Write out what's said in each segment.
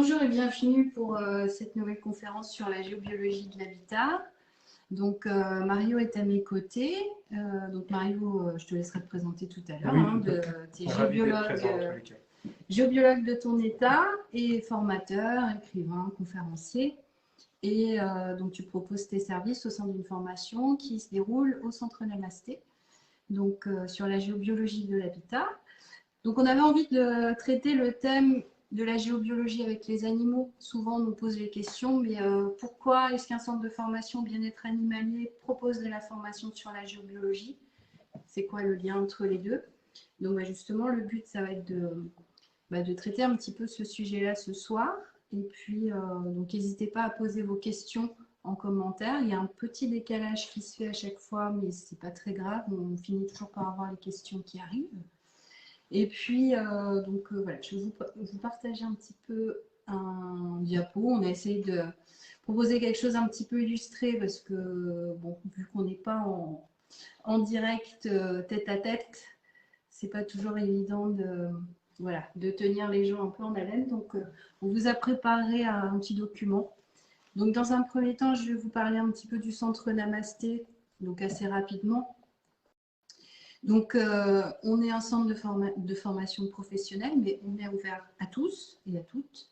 Bonjour et bienvenue pour cette nouvelle conférence sur la géobiologie de l'habitat. Donc Mario est à mes côtés. Donc Mario, je te laisserai te présenter tout à l'heure. Oui, Tu es géobiologue de ton état et formateur, écrivain, conférencier. Et donc tu proposes tes services au sein d'une formation qui se déroule au Centre Namasté, donc sur la géobiologie de l'habitat. Donc on avait envie de traiter le thème de la géobiologie avec les animaux. Souvent, on nous pose les questions, mais pourquoi est-ce qu'un centre de formation bien-être animalier propose de la formation sur la géobiologie? C'est quoi le lien entre les deux? Donc justement, le but, ça va être de traiter un petit peu ce sujet-là ce soir. Et puis, donc n'hésitez pas à poser vos questions en commentaire. Il y a un petit décalage qui se fait à chaque fois, mais ce n'est pas très grave. On finit toujours par avoir les questions qui arrivent. Et puis, voilà, je vais vous partager un petit peu un diapo. On a essayé de proposer quelque chose un petit peu illustré parce que, bon, vu qu'on n'est pas en direct tête à tête, c'est pas toujours évident de tenir les gens un peu en haleine. Donc, on vous a préparé un petit document. Donc, dans un premier temps, je vais vous parler un petit peu du centre Namasté, donc assez rapidement. Donc, on est un centre de formation professionnelle, mais on est ouvert à tous et à toutes.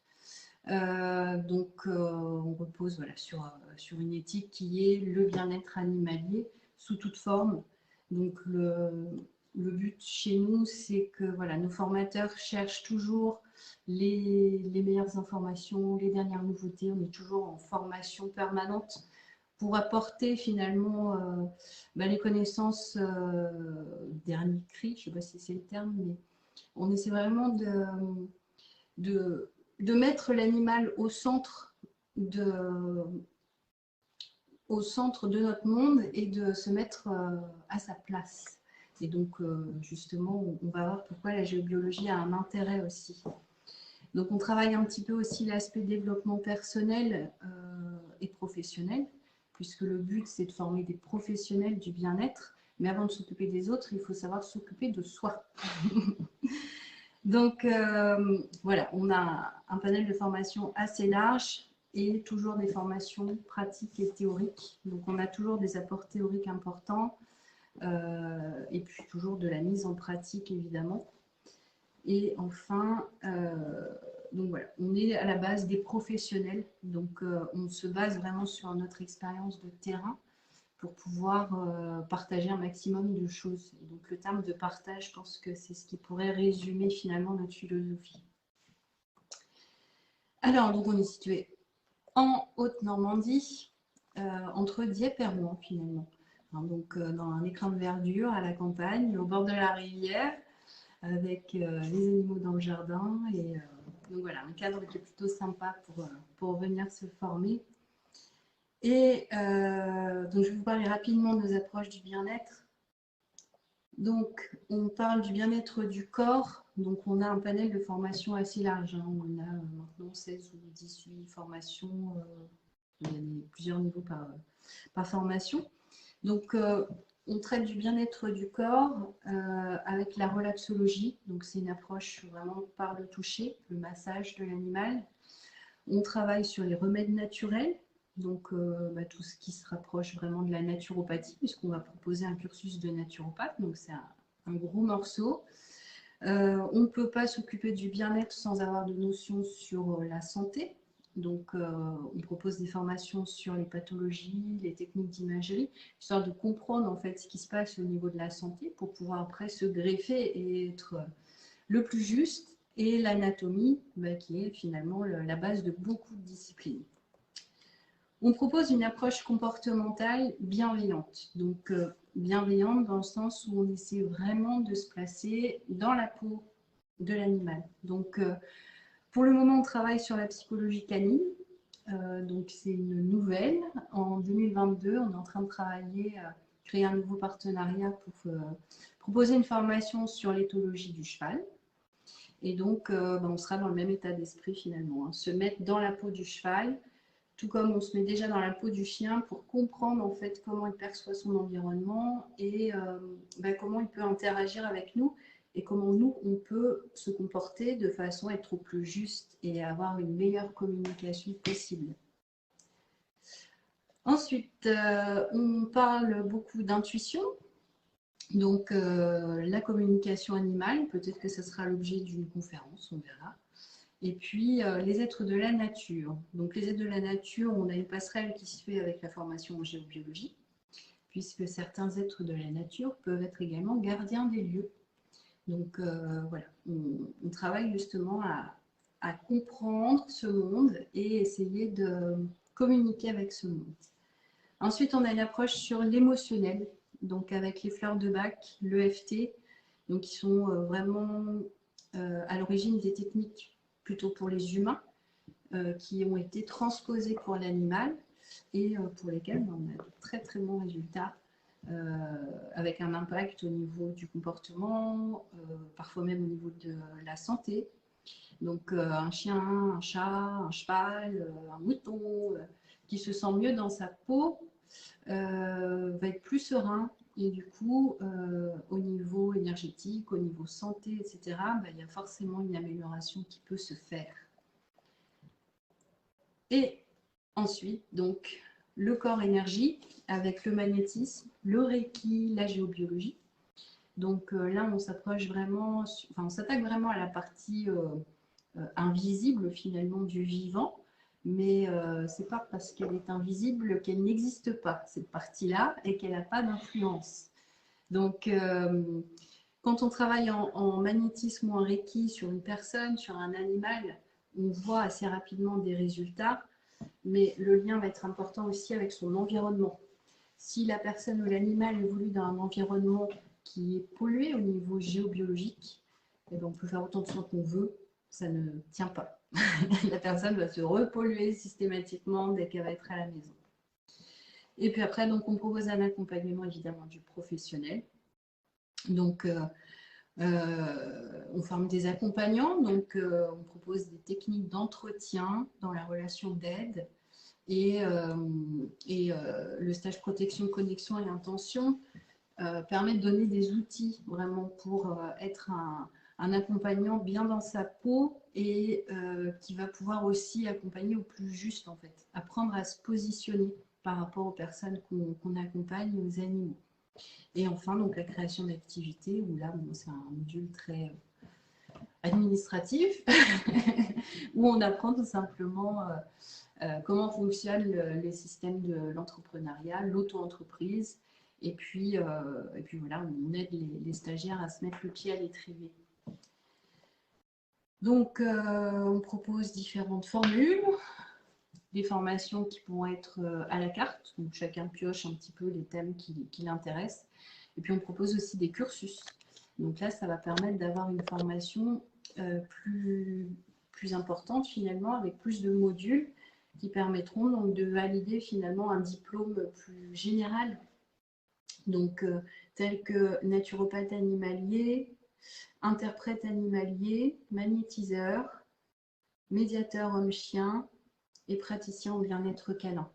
On repose sur une éthique qui est le bien-être animalier sous toute forme. Donc, le but chez nous, c'est que nos formateurs cherchent toujours les meilleures informations, les dernières nouveautés. On est toujours en formation permanente pour apporter finalement les connaissances dernier cri, je ne sais pas si c'est le terme, mais on essaie vraiment de mettre l'animal au centre de notre monde et de se mettre à sa place. Et donc, justement, on va voir pourquoi la géobiologie a un intérêt aussi. Donc, on travaille un petit peu aussi l'aspect développement personnel et professionnel, puisque le but, c'est de former des professionnels du bien-être. Mais avant de s'occuper des autres, il faut savoir s'occuper de soi. Donc, voilà, on a un panel de formation assez large et toujours des formations pratiques et théoriques. Donc, on a toujours des apports théoriques importants et puis toujours de la mise en pratique, évidemment. Et enfin, donc voilà, on est à la base des professionnels, donc on se base vraiment sur notre expérience de terrain pour pouvoir partager un maximum de choses. Et donc le terme de partage, je pense que c'est ce qui pourrait résumer finalement notre philosophie. Alors, donc on est situé en Haute-Normandie, entre Dieppe et Rouen finalement. Donc dans un écrin de verdure à la campagne, au bord de la rivière, avec les animaux dans le jardin. Et donc voilà, un cadre qui est plutôt sympa pour venir se former. Et donc je vais vous parler rapidement de nos approches du bien-être. Donc on parle du bien-être du corps. Donc on a un panel de formations assez large. On a maintenant 16 ou 18 formations. Il y a plusieurs niveaux par formation. Donc on traite du bien-être du corps avec la relaxologie. Donc, c'est une approche vraiment par le toucher, le massage de l'animal. On travaille sur les remèdes naturels, donc tout ce qui se rapproche vraiment de la naturopathie, puisqu'on va proposer un cursus de naturopathe. Donc, c'est un gros morceau. On ne peut pas s'occuper du bien-être sans avoir de notions sur la santé. Donc, on propose des formations sur les pathologies, les techniques d'imagerie, histoire de comprendre en fait ce qui se passe au niveau de la santé pour pouvoir après se greffer et être le plus juste. Et l'anatomie, qui est finalement la base de beaucoup de disciplines. On propose une approche comportementale bienveillante. Donc, bienveillante dans le sens où on essaie vraiment de se placer dans la peau de l'animal. Donc, pour le moment, on travaille sur la psychologie canine. Donc, c'est une nouvelle. En 2022, on est en train de travailler, créer un nouveau partenariat pour proposer une formation sur l'éthologie du cheval. Et donc, on sera dans le même état d'esprit finalement. Se mettre dans la peau du cheval, tout comme on se met déjà dans la peau du chien pour comprendre en fait comment il perçoit son environnement et comment il peut interagir avec nous et comment nous, on peut se comporter de façon à être au plus juste et avoir une meilleure communication possible. Ensuite, on parle beaucoup d'intuition. Donc, la communication animale, peut-être que ce sera l'objet d'une conférence, on verra. Et puis, les êtres de la nature. Donc, les êtres de la nature, on a une passerelle qui se fait avec la formation en géobiologie, puisque certains êtres de la nature peuvent être également gardiens des lieux. Donc, voilà, on travaille justement à comprendre ce monde et essayer de communiquer avec ce monde. Ensuite, on a une approche sur l'émotionnel, donc avec les fleurs de Bach, l'EFT, donc qui sont vraiment à l'origine des techniques plutôt pour les humains, qui ont été transposées pour l'animal et pour lesquelles on a de très très bons résultats, avec un impact au niveau du comportement, parfois même au niveau de la santé. Donc un chien, un chat, un cheval, un mouton qui se sent mieux dans sa peau va être plus serein et du coup au niveau énergétique, au niveau santé, etc., il y a forcément une amélioration qui peut se faire. Et ensuite, donc, le corps énergie avec le magnétisme, le Reiki, la géobiologie. Donc là, on s'approche vraiment, on s'attaque vraiment à la partie invisible finalement du vivant, mais c'est pas parce qu'elle est invisible qu'elle n'existe pas, cette partie-là, et qu'elle n'a pas d'influence. Donc, quand on travaille en magnétisme ou en Reiki sur une personne, sur un animal, on voit assez rapidement des résultats, mais le lien va être important aussi avec son environnement. Si la personne ou l'animal évolue dans un environnement qui est pollué au niveau géobiologique, eh bien, on peut faire autant de soins qu'on veut, ça ne tient pas. La personne va se repolluer systématiquement dès qu'elle va être à la maison. Et puis après, donc, on propose un accompagnement évidemment du professionnel. Donc, on forme des accompagnants, donc on propose des techniques d'entretien dans la relation d'aide et le stage protection, connexion et intention permet de donner des outils vraiment pour être un accompagnant bien dans sa peau et qui va pouvoir aussi accompagner au plus juste en fait, apprendre à se positionner par rapport aux personnes qu'on accompagne, aux animaux. Et enfin, donc la création d'activités, où là, bon, c'est un module très administratif, où on apprend tout simplement comment fonctionnent les systèmes de l'entrepreneuriat, l'auto-entreprise, et puis voilà, on aide les stagiaires à se mettre le pied à l'étrier. Donc, on propose différentes formules, des formations qui vont être à la carte, donc chacun pioche un petit peu les thèmes qui l'intéressent. Et puis on propose aussi des cursus. Donc là, ça va permettre d'avoir une formation plus importante finalement, avec plus de modules qui permettront donc de valider finalement un diplôme plus général. Donc tel que naturopathe animalier, interprète animalier, magnétiseur, médiateur homme-chien et praticien au bien-être canin.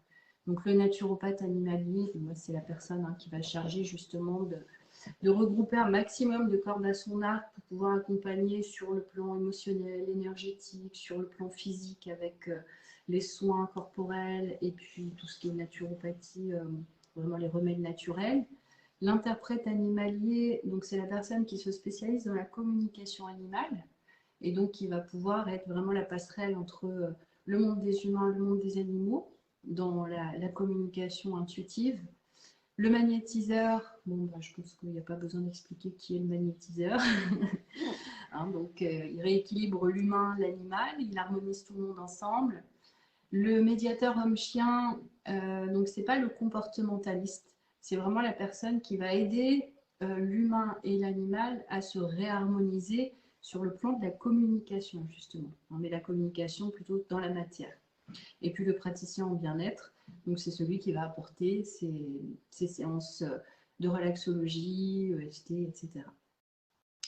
Donc le naturopathe animalier, c'est la personne qui va charger justement de regrouper un maximum de cordes à son arc pour pouvoir accompagner sur le plan émotionnel, énergétique, sur le plan physique avec les soins corporels et puis tout ce qui est naturopathie, vraiment les remèdes naturels. L'interprète animalier, donc c'est la personne qui se spécialise dans la communication animale et donc qui va pouvoir être vraiment la passerelle entre le monde des humains, le monde des animaux, dans la communication intuitive. Le magnétiseur, bon, je pense qu'il n'y a pas besoin d'expliquer qui est le magnétiseur. Donc, il rééquilibre l'humain, l'animal, il harmonise tout le monde ensemble. Le médiateur homme-chien, donc c'est pas le comportementaliste, c'est vraiment la personne qui va aider l'humain et l'animal à se réharmoniser sur le plan de la communication, justement. Mais la communication plutôt dans la matière. Et puis le praticien en bien-être, donc c'est celui qui va apporter ces séances de relaxologie, EFT, etc.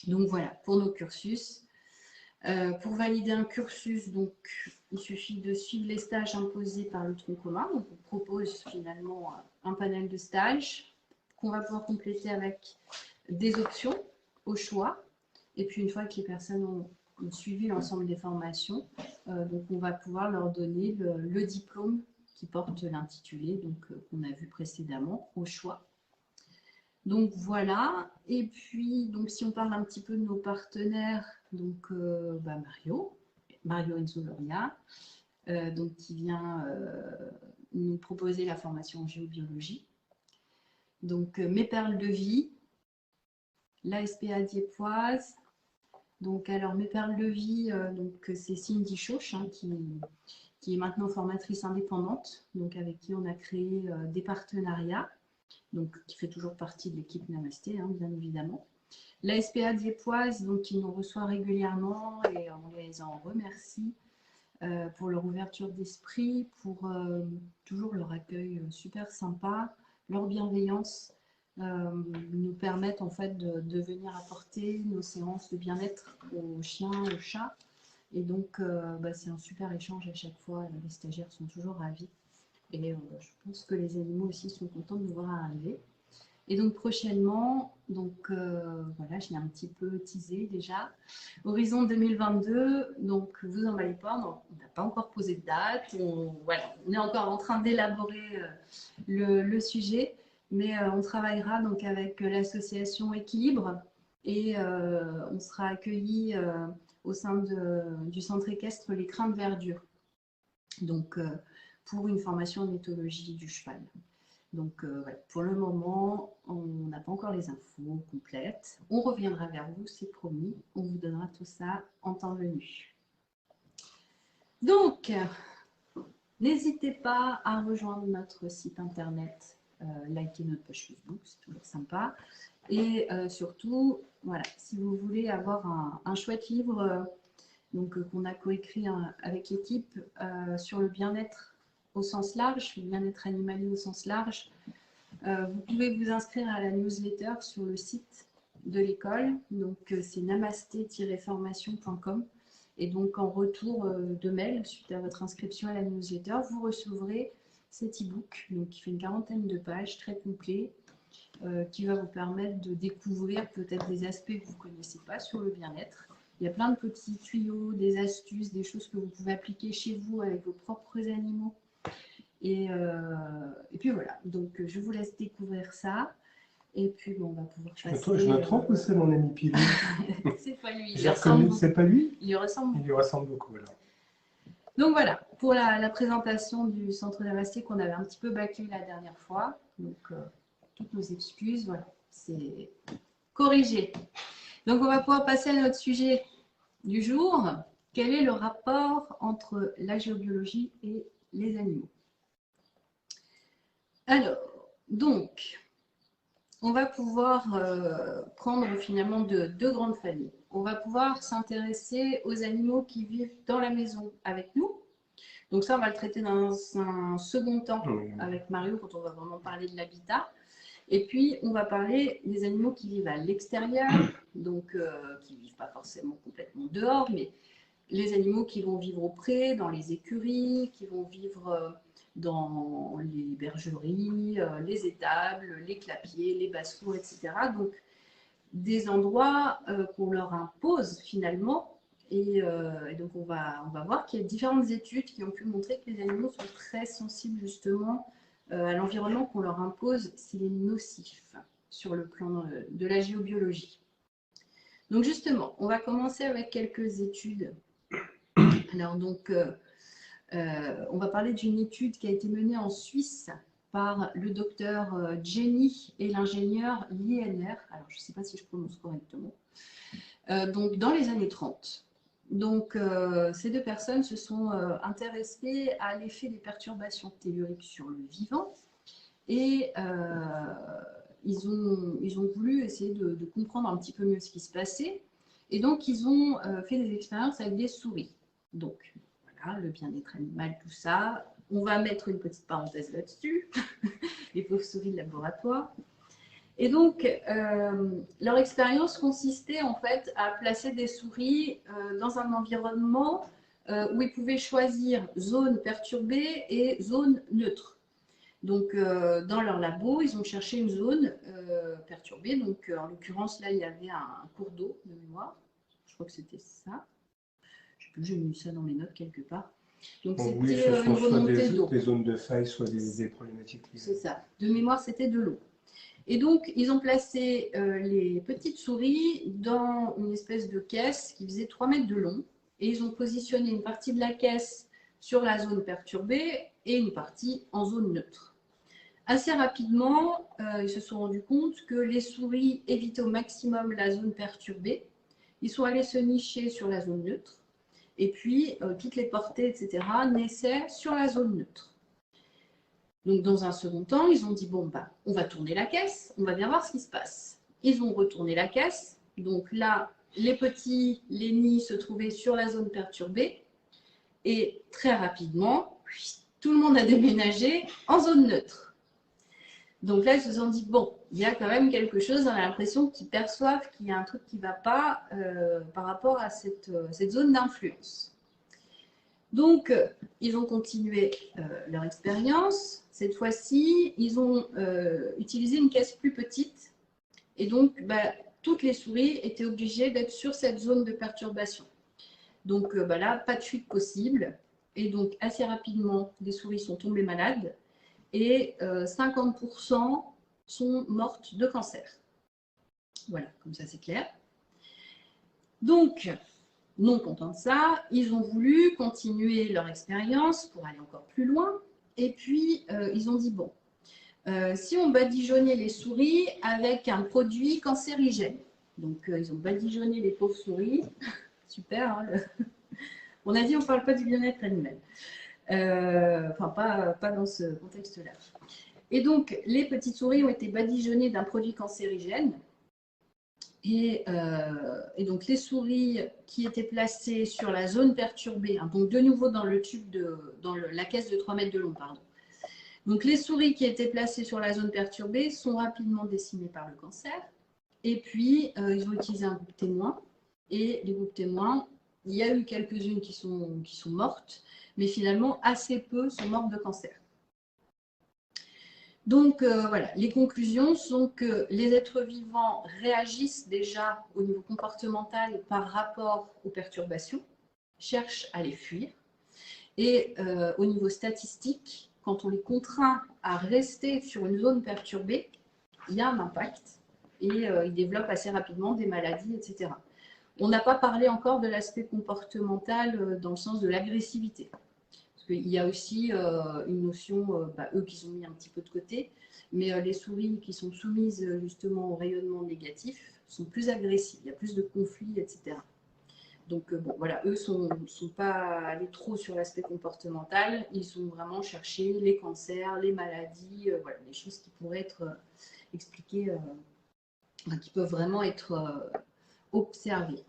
Donc voilà, pour nos cursus. Pour valider un cursus, donc, il suffit de suivre les stages imposés par le tronc commun. Donc, on propose finalement un panel de stages qu'on va pouvoir compléter avec des options au choix. Et puis, une fois que les personnes ont suivi l'ensemble des formations, donc on va pouvoir leur donner le diplôme qui porte l'intitulé, donc qu'on a vu précédemment, au choix. Donc voilà, et puis donc si on parle un petit peu de nos partenaires, donc Mario Enzo Loria, donc qui vient nous proposer la formation en géobiologie. Donc Mes Perles de Vie, l'ASPA Diepoise. Donc alors Mes Perles de Vie, donc c'est Cindy Chauche qui est maintenant formatrice indépendante, donc avec qui on a créé des partenariats. Donc, qui fait toujours partie de l'équipe Namasté, hein, bien évidemment. La SPA Diepoise, donc, qui nous reçoit régulièrement et on les en remercie pour leur ouverture d'esprit, pour toujours leur accueil super sympa, leur bienveillance nous permettent en fait de venir apporter nos séances de bien-être aux chiens, aux chats. Et donc, c'est un super échange à chaque fois. Les stagiaires sont toujours ravis. Et je pense que les animaux aussi sont contents de nous voir arriver. Et donc prochainement, donc voilà, je l'ai un petit peu teasé déjà. Horizon 2022, donc vous emballez pas, on n'a pas encore posé de date. On est encore en train d'élaborer le sujet, mais on travaillera donc avec l'association Équilibre et on sera accueillis au sein du centre équestre Les Crins de Verdure. Donc pour une formation en éthologie du cheval. Donc, pour le moment, on n'a pas encore les infos complètes. On reviendra vers vous, c'est promis. On vous donnera tout ça en temps venu. Donc, n'hésitez pas à rejoindre notre site internet, liker notre page Facebook, c'est toujours sympa. Et surtout, voilà, si vous voulez avoir un chouette livre qu'on a coécrit avec l'équipe sur le bien-être au sens large, le bien-être animalier au sens large. Vous pouvez vous inscrire à la newsletter sur le site de l'école. Donc, c'est namasté-formation.com. Et donc, en retour de mail, suite à votre inscription à la newsletter, vous recevrez cet e-book qui fait une 40aine de pages, très complet, qui va vous permettre de découvrir peut-être des aspects que vous ne connaissez pas sur le bien-être. Il y a plein de petits tuyaux, des astuces, des choses que vous pouvez appliquer chez vous avec vos propres animaux. Et puis voilà, donc je vous laisse découvrir ça. Et puis bon, on va pouvoir passer... Je me trompe ou c'est mon ami Pilou? C'est pas lui. J'ai reconnu, c'est pas lui? Il lui ressemble. Il lui ressemble beaucoup alors. Donc voilà, pour la présentation du centre Namasté qu'on avait un petit peu bâclé la dernière fois. Donc toutes nos excuses, voilà, c'est corrigé. Donc on va pouvoir passer à notre sujet du jour. Quel est le rapport entre la géobiologie et les animaux? Alors, donc, on va pouvoir prendre finalement deux grandes familles. On va pouvoir s'intéresser aux animaux qui vivent dans la maison avec nous. Donc ça, on va le traiter dans un second temps avec Mario quand on va vraiment parler de l'habitat. Et puis, on va parler des animaux qui vivent à l'extérieur, donc qui ne vivent pas forcément complètement dehors, mais les animaux qui vont vivre au pré, dans les écuries, qui vont vivre dans les bergeries, les étables, les clapiers, les basses-cours, etc. Donc, des endroits qu'on leur impose finalement. Et donc, on va voir qu'il y a différentes études qui ont pu montrer que les animaux sont très sensibles justement à l'environnement qu'on leur impose s'il est nocif sur le plan de la géobiologie. Donc justement, on va commencer avec quelques études. Alors donc, on va parler d'une étude qui a été menée en Suisse par le docteur Jenny et l'ingénieur Liener. Alors, je ne sais pas si je prononce correctement. Donc, dans les années 30. Donc, ces deux personnes se sont intéressées à l'effet des perturbations telluriques sur le vivant et ils ont voulu essayer de comprendre un petit peu mieux ce qui se passait. Et donc, ils ont fait des expériences avec des souris. Donc, voilà, le bien-être animal, tout ça. On va mettre une petite parenthèse là-dessus. Les pauvres souris de laboratoire. Et donc, leur expérience consistait en fait à placer des souris dans un environnement où ils pouvaient choisir zone perturbée et zone neutre. Donc, dans leur labo, ils ont cherché une zone perturbée. Donc, en l'occurrence, là, il y avait un cours d'eau de mémoire. Je crois que c'était ça. Je sais plus, j'ai mis ça dans mes notes quelque part. Donc, Bon, oui, c'était ce une sont soit remontée d'eau. des zones de faille, soit des problématiques. C'est ça. De mémoire, c'était de l'eau. Et donc, ils ont placé les petites souris dans une espèce de caisse qui faisait 3 mètres de long. Et ils ont positionné une partie de la caisse sur la zone perturbée et une partie en zone neutre. Assez rapidement, ils se sont rendus compte que les souris évitaient au maximum la zone perturbée. Ils sont allés se nicher sur la zone neutre. Et puis, toutes les portées, etc., naissaient sur la zone neutre. Donc, dans un second temps, ils ont dit, bon, bah, on va tourner la caisse, on va bien voir ce qui se passe. Ils ont retourné la caisse. Donc là, les nids se trouvaient sur la zone perturbée. Et très rapidement, tout le monde a déménagé en zone neutre. Donc là, ils se sont dit, bon, il y a quand même quelque chose, on a l'impression qu'ils perçoivent qu'il y a un truc qui ne va pas par rapport à cette zone d'influence. Donc, ils ont continué leur expérience. Cette fois-ci, ils ont utilisé une caisse plus petite. Et donc, toutes les souris étaient obligées d'être sur cette zone de perturbation. Donc là, pas de fuite possible. Et donc, assez rapidement, des souris sont tombées malades. Et 50% sont mortes de cancer. Voilà, comme ça, c'est clair. Donc, non contents de ça, ils ont voulu continuer leur expérience pour aller encore plus loin. Et puis, ils ont dit, bon, si on badigeonnait les souris avec un produit cancérigène. Donc, ils ont badigeonné les pauvres souris. Super, hein, on a dit on ne parle pas du bien-être animal. Enfin, pas dans ce contexte-là. Et donc, les petites souris ont été badigeonnées d'un produit cancérigène. Et donc, les souris qui étaient placées sur la zone perturbée, hein, donc de nouveau dans le tube la caisse de 3 mètres de long, pardon. Donc, les souris qui étaient placées sur la zone perturbée sont rapidement décimées par le cancer. Et puis, ils ont utilisé un groupe témoin. Et les groupes témoins, il y a eu quelques-unes qui sont mortes, mais finalement, assez peu sont mortes de cancer. Donc, voilà, les conclusions sont que les êtres vivants réagissent déjà au niveau comportemental par rapport aux perturbations, cherchent à les fuir. Et au niveau statistique, quand on les contraint à rester sur une zone perturbée, il y a un impact et ils développent assez rapidement des maladies, etc. On n'a pas parlé encore de l'aspect comportemental dans le sens de l'agressivité. Parce qu'il y a aussi une notion, eux qui sont mis un petit peu de côté, mais les souris qui sont soumises justement au rayonnement négatif sont plus agressives, il y a plus de conflits, etc. Donc bon, voilà, eux ne sont pas allés trop sur l'aspect comportemental, ils ont vraiment cherché les cancers, les maladies, voilà, les choses qui pourraient être expliquées, qui peuvent vraiment être observées.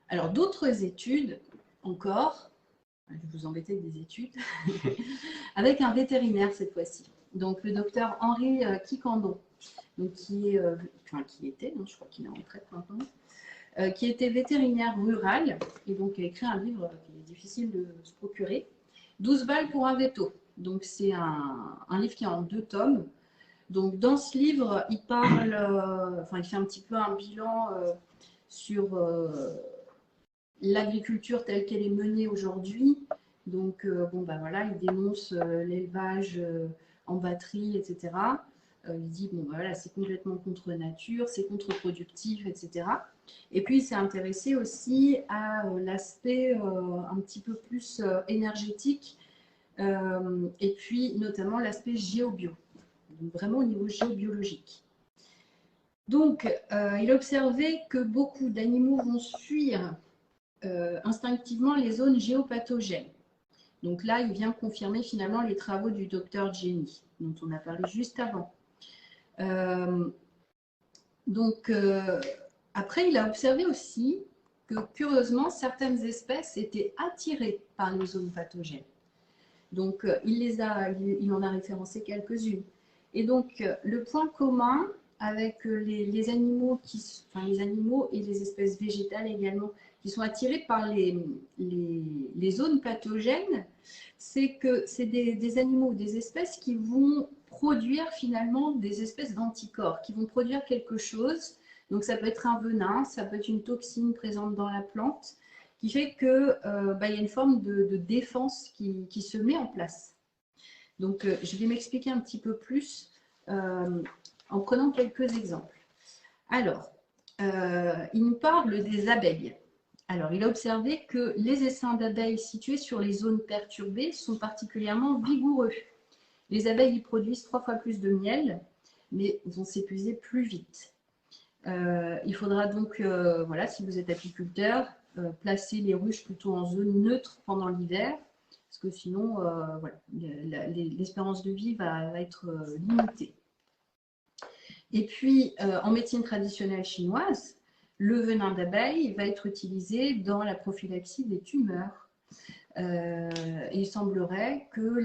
Alors d'autres études encore, je vais vous embêter avec des études, avec un vétérinaire cette fois-ci. Donc le docteur Henri Quiquendon, donc qui était, je crois qu'il est en retraite maintenant, qui était vétérinaire rural et donc a écrit un livre qui est difficile de se procurer, 12 balles pour un veto. Donc c'est un livre qui est en 2 tomes. Donc dans ce livre, il parle, il fait un petit peu un bilan sur l'agriculture telle qu'elle est menée aujourd'hui. Donc, voilà, il dénonce l'élevage en batterie, etc. Il dit, voilà, c'est complètement contre nature, c'est contre-productif, etc. Et puis, il s'est intéressé aussi à l'aspect un petit peu plus énergétique, et puis notamment l'aspect géobio, donc vraiment au niveau géobiologique. Donc, il a observé que beaucoup d'animaux vont fuir instinctivement les zones géopathogènes. Donc là, il vient confirmer finalement les travaux du docteur Jenny, dont on a parlé juste avant. Après, il a observé aussi que, curieusement, certaines espèces étaient attirées par les zones pathogènes. Donc, il en a référencé quelques-unes. Et donc, le point commun avec les animaux et les espèces végétales également, qui sont attirés par les zones pathogènes, c'est que c'est des animaux ou des espèces qui vont produire finalement des espèces d'anticorps qui vont produire quelque chose. Donc ça peut être un venin, ça peut être une toxine présente dans la plante, qui fait qu'il y a une forme de défense qui se met en place. Donc je vais m'expliquer un petit peu plus en prenant quelques exemples. Alors, il nous parle des abeilles. Alors, il a observé que les essaims d'abeilles situés sur les zones perturbées sont particulièrement vigoureux. Les abeilles y produisent 3 fois plus de miel, mais vont s'épuiser plus vite. Il faudra donc, voilà, si vous êtes apiculteur, placer les ruches plutôt en zone neutre pendant l'hiver, parce que sinon, voilà, l'espérance de vie va être limitée. Et puis, en médecine traditionnelle chinoise, le venin d'abeille va être utilisé dans la prophylaxie des tumeurs. Il semblerait que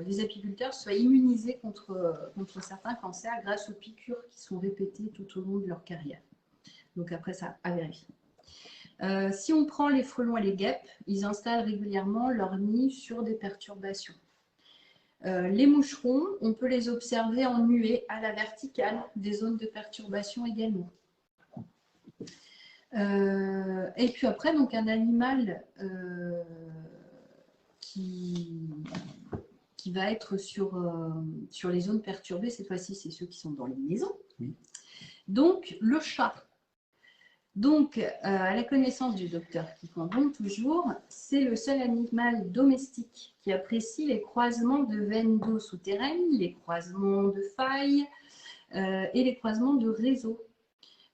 les apiculteurs soient immunisés contre certains cancers grâce aux piqûres qui sont répétées tout au long de leur carrière. Donc après ça, à vérifier. Si on prend les frelons et les guêpes, ils installent régulièrement leur nid sur des perturbations. Les moucherons, on peut les observer en nuée à la verticale des zones de perturbation également. Et puis après, donc un animal qui va être sur les zones perturbées, cette fois-ci, c'est ceux qui sont dans les maisons. Oui. Donc, le chat. Donc, à la connaissance du docteur Quiquendone, toujours, c'est le seul animal domestique qui apprécie les croisements de veines d'eau souterraines, les croisements de failles et les croisements de réseaux.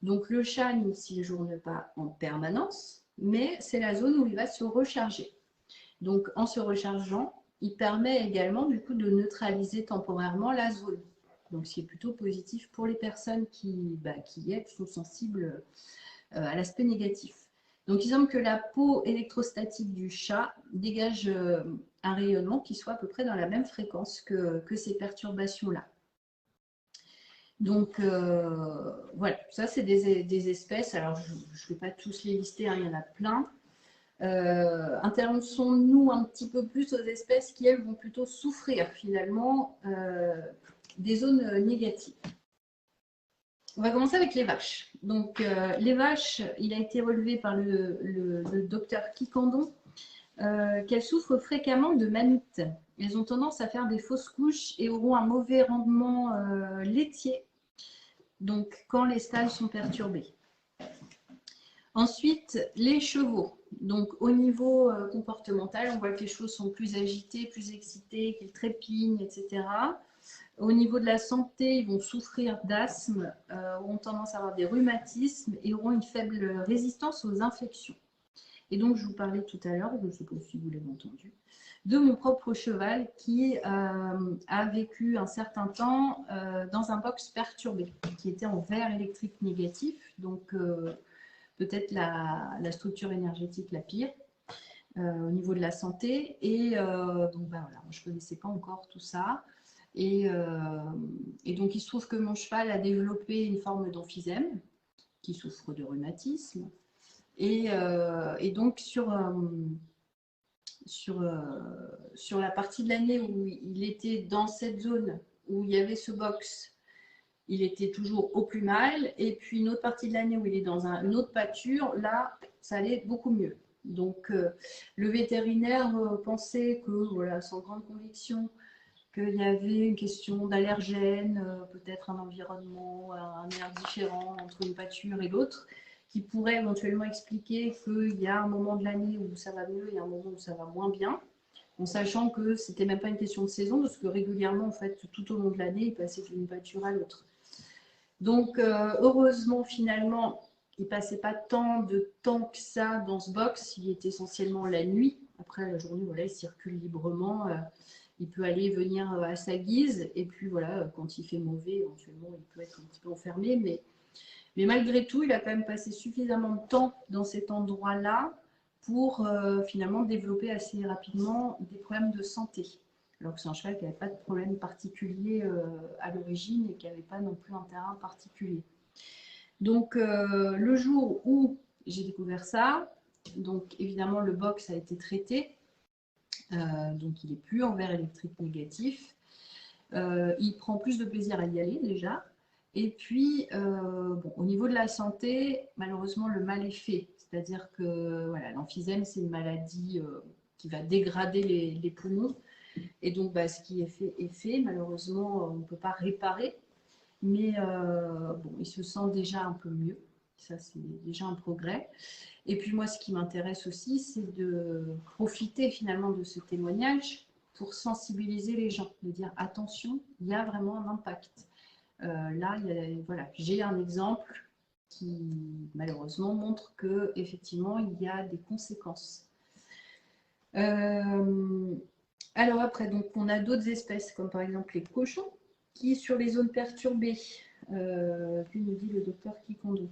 Donc, le chat n'y séjourne pas en permanence, mais c'est la zone où il va se recharger. Donc, en se rechargeant, il permet également du coup de neutraliser temporairement la zone. Donc, ce qui est plutôt positif pour les personnes qui sont sensibles à l'aspect négatif. Donc, il semble que la peau électrostatique du chat dégage un rayonnement qui soit à peu près dans la même fréquence que ces perturbations-là. Donc, voilà, ça c'est des espèces. Alors, je ne vais pas tous les lister, hein, il y en a plein. Intéressons-nous un petit peu plus aux espèces qui, elles, vont plutôt souffrir finalement des zones négatives. On va commencer avec les vaches. Donc, les vaches, il a été relevé par le docteur Quiquendone qu'elles souffrent fréquemment de mammites. Elles ont tendance à faire des fausses couches et auront un mauvais rendement laitier, donc quand les stalles sont perturbés. Ensuite, les chevaux. Donc, au niveau comportemental, on voit que les chevaux sont plus agités, plus excités, qu'ils trépignent, etc. Au niveau de la santé, ils vont souffrir d'asthme, auront tendance à avoir des rhumatismes et auront une faible résistance aux infections. Et donc, je vous parlais tout à l'heure, je ne sais pas si vous l'avez entendu, de mon propre cheval qui a vécu un certain temps dans un box perturbé, qui était en verre électrique négatif, donc peut-être la structure énergétique la pire au niveau de la santé. Et donc, voilà, je ne connaissais pas encore tout ça. Et donc, il se trouve que mon cheval a développé une forme d'emphysème qui souffre de rhumatisme. Et donc, sur la partie de l'année où il était dans cette zone où il y avait ce box, il était toujours au plus mal. Et puis, une autre partie de l'année où il est dans une autre pâture, là, ça allait beaucoup mieux. Donc, le vétérinaire pensait que, voilà, sans grande conviction, qu'il y avait une question d'allergène, peut-être un environnement, un air différent entre une pâture et l'autre, qui pourrait éventuellement expliquer qu'il y a un moment de l'année où ça va mieux et un moment où ça va moins bien, en sachant que ce n'était même pas une question de saison, parce que régulièrement, en fait, tout au long de l'année, il passait d'une pâture à l'autre. Donc, heureusement, finalement, il ne passait pas tant de temps que ça dans ce box, il était essentiellement la nuit. Après, la journée, voilà, il circule librement. Il peut aller et venir à sa guise. Et puis voilà, quand il fait mauvais, éventuellement, il peut être un petit peu enfermé. Mais malgré tout, il a quand même passé suffisamment de temps dans cet endroit-là pour finalement développer assez rapidement des problèmes de santé. Alors que c'est un cheval qui n'avait pas de problème particulier à l'origine et qui n'avait pas non plus un terrain particulier. Donc, le jour où j'ai découvert ça, donc évidemment, le box a été traité. Donc, il n'est plus en verre électrique négatif. il prend plus de plaisir à y aller déjà. Et puis, bon, au niveau de la santé, malheureusement, le mal est fait. C'est-à-dire que voilà, l'emphysème, c'est une maladie qui va dégrader les poumons. Et donc, bah, ce qui est fait est fait. Malheureusement, on ne peut pas réparer. Mais bon, il se sent déjà un peu mieux. Ça, c'est déjà un progrès. Et puis moi, ce qui m'intéresse aussi, c'est de profiter finalement de ce témoignage pour sensibiliser les gens, de dire attention, il y a vraiment un impact. Là, voilà, j'ai un exemple qui malheureusement montre que effectivement il y a des conséquences. Alors après, donc on a d'autres espèces comme par exemple les cochons qui sur les zones perturbées, que nous dit le docteur Kikondo,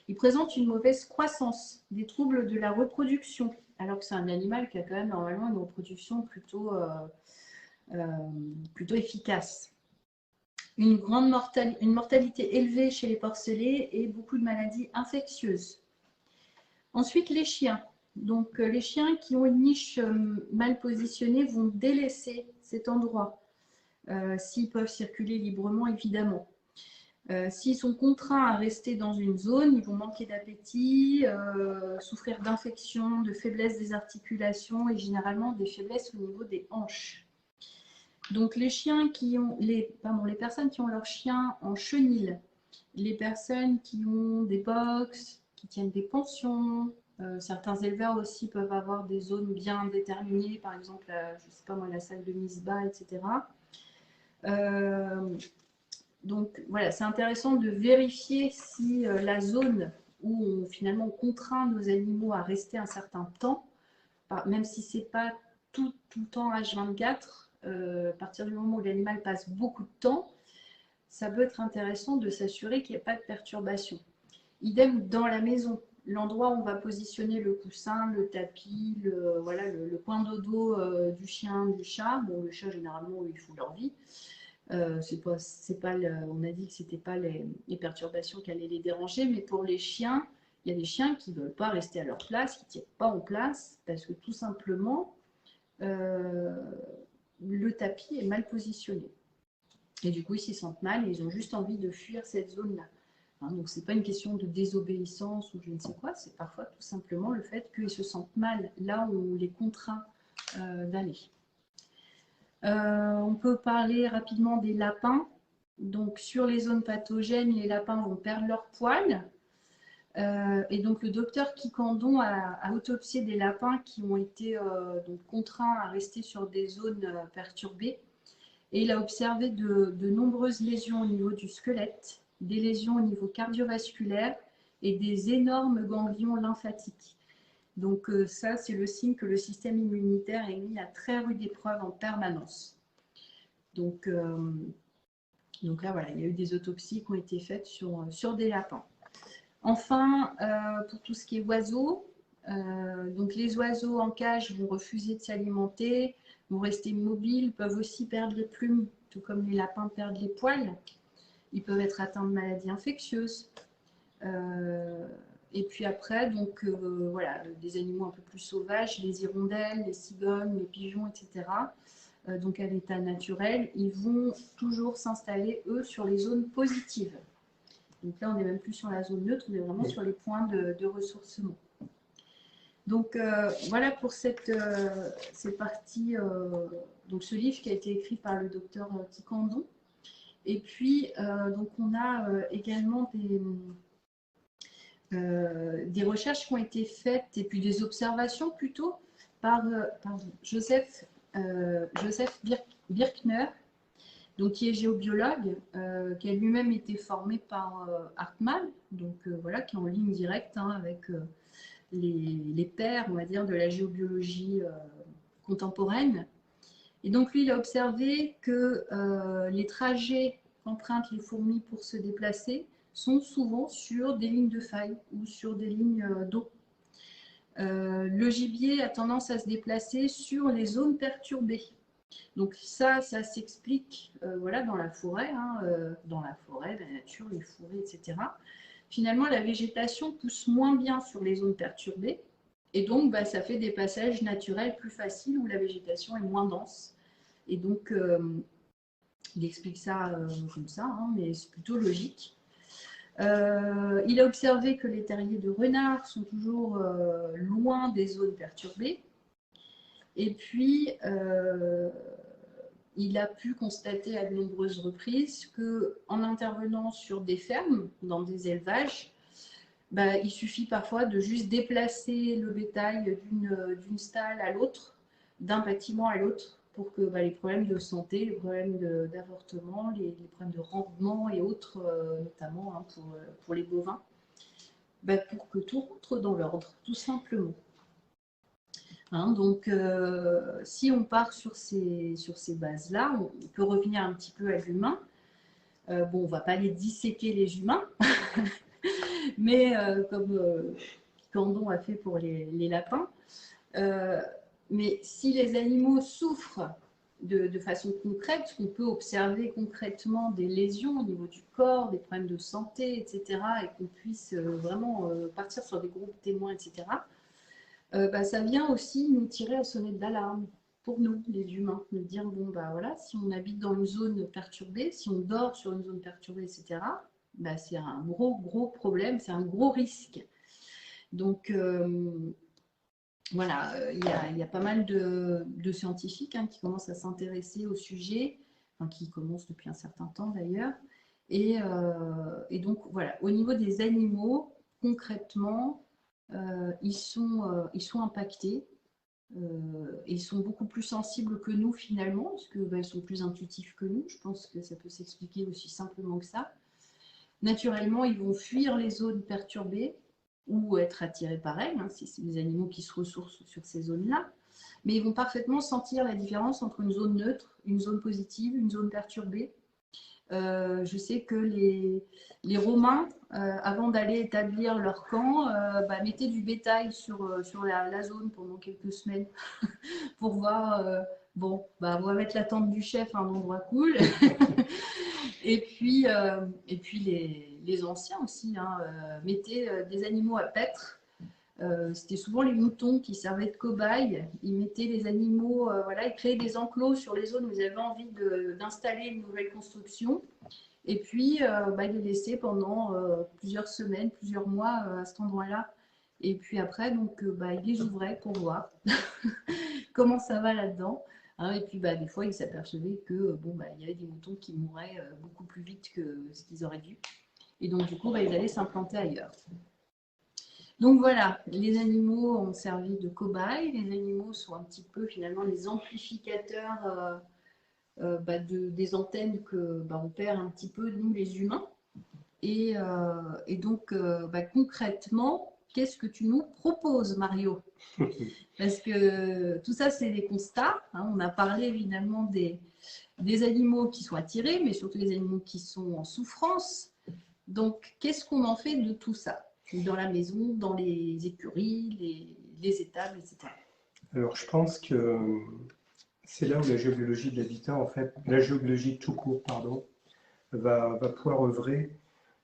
ils présentent une mauvaise croissance, des troubles de la reproduction, alors que c'est un animal qui a quand même normalement une reproduction plutôt efficace. Une mortalité élevée chez les porcelets et beaucoup de maladies infectieuses. Ensuite, les chiens. Donc, les chiens qui ont une niche mal positionnée vont délaisser cet endroit, s'ils peuvent circuler librement, évidemment. S'ils sont contraints à rester dans une zone, ils vont manquer d'appétit, souffrir d'infections, de faiblesse des articulations et généralement des faiblesses au niveau des hanches. Donc les personnes qui ont leurs chiens en chenil, les personnes qui ont des box, qui tiennent des pensions, certains éleveurs aussi peuvent avoir des zones bien déterminées, par exemple, je ne sais pas moi, la salle de mise bas, etc. Donc voilà, c'est intéressant de vérifier si la zone où finalement on contraint nos animaux à rester un certain temps, même si ce n'est pas tout le temps H24, à partir du moment où l'animal passe beaucoup de temps, ça peut être intéressant de s'assurer qu'il n'y ait pas de perturbation. Idem dans la maison, l'endroit où on va positionner le coussin, le tapis, le point dodo du chien, du chat. Bon, le chat, généralement, ils font leur vie. On a dit que ce n'était pas les perturbations qui allaient les déranger, mais pour les chiens, il y a des chiens qui ne veulent pas rester à leur place, qui ne tiennent pas en place, parce que tout simplement, le tapis est mal positionné. Et du coup, ils s'y sentent mal et ils ont juste envie de fuir cette zone-là. Donc, ce n'est pas une question de désobéissance ou je ne sais quoi, c'est parfois tout simplement le fait qu'ils se sentent mal là où on les contraint d'aller. On peut parler rapidement des lapins. Donc, sur les zones pathogènes, les lapins vont perdre leurs poils. Et donc, le docteur Kikandon a autopsié des lapins qui ont été donc, contraints à rester sur des zones perturbées. Et il a observé de nombreuses lésions au niveau du squelette, des lésions au niveau cardiovasculaire et des énormes ganglions lymphatiques. Donc ça, c'est le signe que le système immunitaire est mis à très rude épreuve en permanence. Donc là, voilà, il y a eu des autopsies qui ont été faites sur des lapins. Enfin, pour tout ce qui est oiseaux, donc les oiseaux en cage vont refuser de s'alimenter, vont rester immobiles, peuvent aussi perdre les plumes, tout comme les lapins perdent les poils. Ils peuvent être atteints de maladies infectieuses. Et puis après, donc voilà, des animaux un peu plus sauvages, les hirondelles, les cigognes, les pigeons, etc. Donc à l'état naturel, ils vont toujours s'installer, eux, sur les zones positives. Donc là, on n'est même plus sur la zone neutre, on est vraiment sur les points de ressourcement. Donc voilà pour cette partie, donc ce livre qui a été écrit par le docteur Kikandon. Et puis, donc on a également des recherches qui ont été faites, et puis des observations plutôt, par Joseph Birkner, donc qui est géobiologue, qui a lui-même été formé par Hartmann, donc voilà, qui est en ligne directe avec les pairs, on va dire, de la géobiologie contemporaine. Et donc lui, il a observé que les trajets qu'empruntent les fourmis pour se déplacer sont souvent sur des lignes de faille ou sur des lignes d'eau. Le gibier a tendance à se déplacer sur les zones perturbées. Donc ça s'explique voilà, dans la forêt, la nature, les forêts, etc. Finalement, la végétation pousse moins bien sur les zones perturbées et donc ça fait des passages naturels plus faciles où la végétation est moins dense. Et donc, Il explique ça comme ça, hein, mais c'est plutôt logique. Il a observé que les terriers de renards sont toujours loin des zones perturbées. Et puis, il a pu constater à de nombreuses reprises qu'en intervenant sur des fermes, dans des élevages, bah, il suffit parfois de juste déplacer le bétail d'une stalle à l'autre, d'un bâtiment à l'autre, pour que bah, les problèmes de santé, les problèmes d'avortement, les problèmes de rendement et autres, notamment hein, pour les bovins, bah, pour que tout rentre dans l'ordre, tout simplement. Hein, donc, si on part sur ces bases-là, on peut revenir un petit peu à l'humain. Bon, on ne va pas les disséquer les humains, mais comme Candon a fait pour les lapins. Mais si les animaux souffrent de façon concrète, qu'on peut observer concrètement des lésions au niveau du corps, des problèmes de santé, etc., et qu'on puisse vraiment partir sur des groupes témoins, etc., bah, ça vient aussi nous tirer la sonnette d'alarme pour nous, les humains, de dire, bon, bah voilà, si on habite dans une zone perturbée, si on dort sur une zone perturbée, etc., bah, c'est un gros problème, c'est un gros risque. Donc, voilà, il y a pas mal de scientifiques hein, qui commencent à s'intéresser au sujet, enfin, qui commencent depuis un certain temps d'ailleurs. Et donc, voilà, au niveau des animaux, concrètement, ils sont impactés. Ils sont beaucoup plus sensibles que nous finalement, parce qu'ils bah, sont plus intuitifs que nous. Je pense que ça peut s'expliquer aussi simplement que ça. Naturellement, ils vont fuir les zones perturbées ou être attirés par elles, hein, si c'est des animaux qui se ressourcent sur ces zones-là. Mais ils vont parfaitement sentir la différence entre une zone neutre, une zone positive, une zone perturbée. Je sais que les Romains, avant d'aller établir leur camp, bah, mettaient du bétail sur la zone pendant quelques semaines pour voir, bon, bah, on va mettre la tente du chef à un endroit cool. Et puis les anciens aussi hein, mettaient des animaux à paître. C'était souvent les moutons qui servaient de cobayes. Ils mettaient les animaux, voilà, ils créaient des enclos sur les zones où ils avaient envie d'installer une nouvelle construction. Et puis, bah, ils les laissaient pendant plusieurs semaines, plusieurs mois à cet endroit-là. Et puis après, donc, bah, ils les ouvraient pour voir comment ça va là-dedans. Hein, et puis, bah, des fois, ils s'apercevaient que bon, bah, il y avait des moutons qui mouraient beaucoup plus vite que ce qu'ils auraient dû. Et donc, du coup, bah, ils allaient s'implanter ailleurs. Donc voilà, les animaux ont servi de cobayes. Les animaux sont un petit peu finalement les amplificateurs bah, des antennes que bah, on perd un petit peu, nous les humains. Et donc, bah, concrètement, qu'est-ce que tu nous proposes, Mario? Parce que tout ça, c'est des constats. Hein. On a parlé évidemment des animaux qui sont attirés, mais surtout des animaux qui sont en souffrance. Donc, qu'est-ce qu'on en fait de tout ça? Dans la maison, dans les écuries, les étables, etc. Alors, je pense que c'est là où la géobiologie de l'habitat, en fait, la géobiologie tout court, pardon, va pouvoir œuvrer.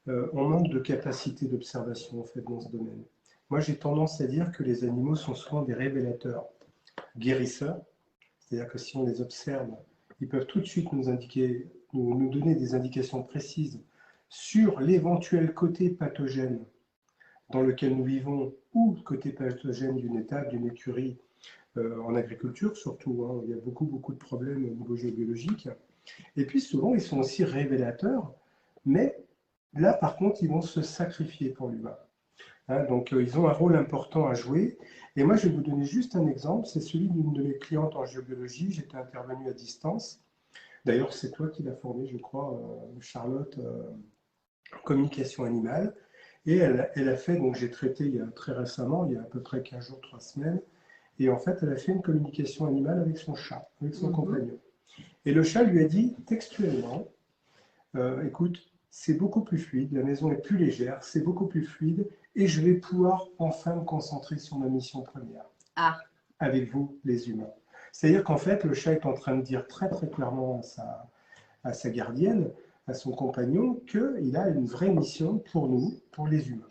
On manque de capacité d'observation, en fait, dans ce domaine. Moi, j'ai tendance à dire que les animaux sont souvent des révélateurs, guérisseurs. C'est-à-dire que si on les observe, ils peuvent tout de suite nous indiquer, nous donner des indications précises sur l'éventuel côté pathogène dans lequel nous vivons ou le côté pathogène d'une étable, d'une écurie en agriculture surtout. Hein, il y a beaucoup de problèmes au niveau géobiologique. Et puis souvent, ils sont aussi révélateurs, mais là, par contre, ils vont se sacrifier pour l'humain. Hein, donc, ils ont un rôle important à jouer. Et moi, je vais vous donner juste un exemple. C'est celui d'une de mes clientes en géobiologie. J'étais intervenu à distance. D'ailleurs, c'est toi qui l'as formée, je crois, Charlotte, en communication animale. Et elle a fait, donc j'ai traité il y a très récemment, il y a à peu près 15 jours, 3 semaines, et en fait, elle a fait une communication animale avec son chat, avec son compagnon. Et le chat lui a dit textuellement, écoute, c'est beaucoup plus fluide, la maison est plus légère, c'est beaucoup plus fluide, et je vais pouvoir enfin me concentrer sur ma mission première. Ah. Avec vous, les humains. C'est-à-dire qu'en fait, le chat est en train de dire très clairement à sa gardienne, à son compagnon, qu'il a une vraie mission pour nous, pour les humains.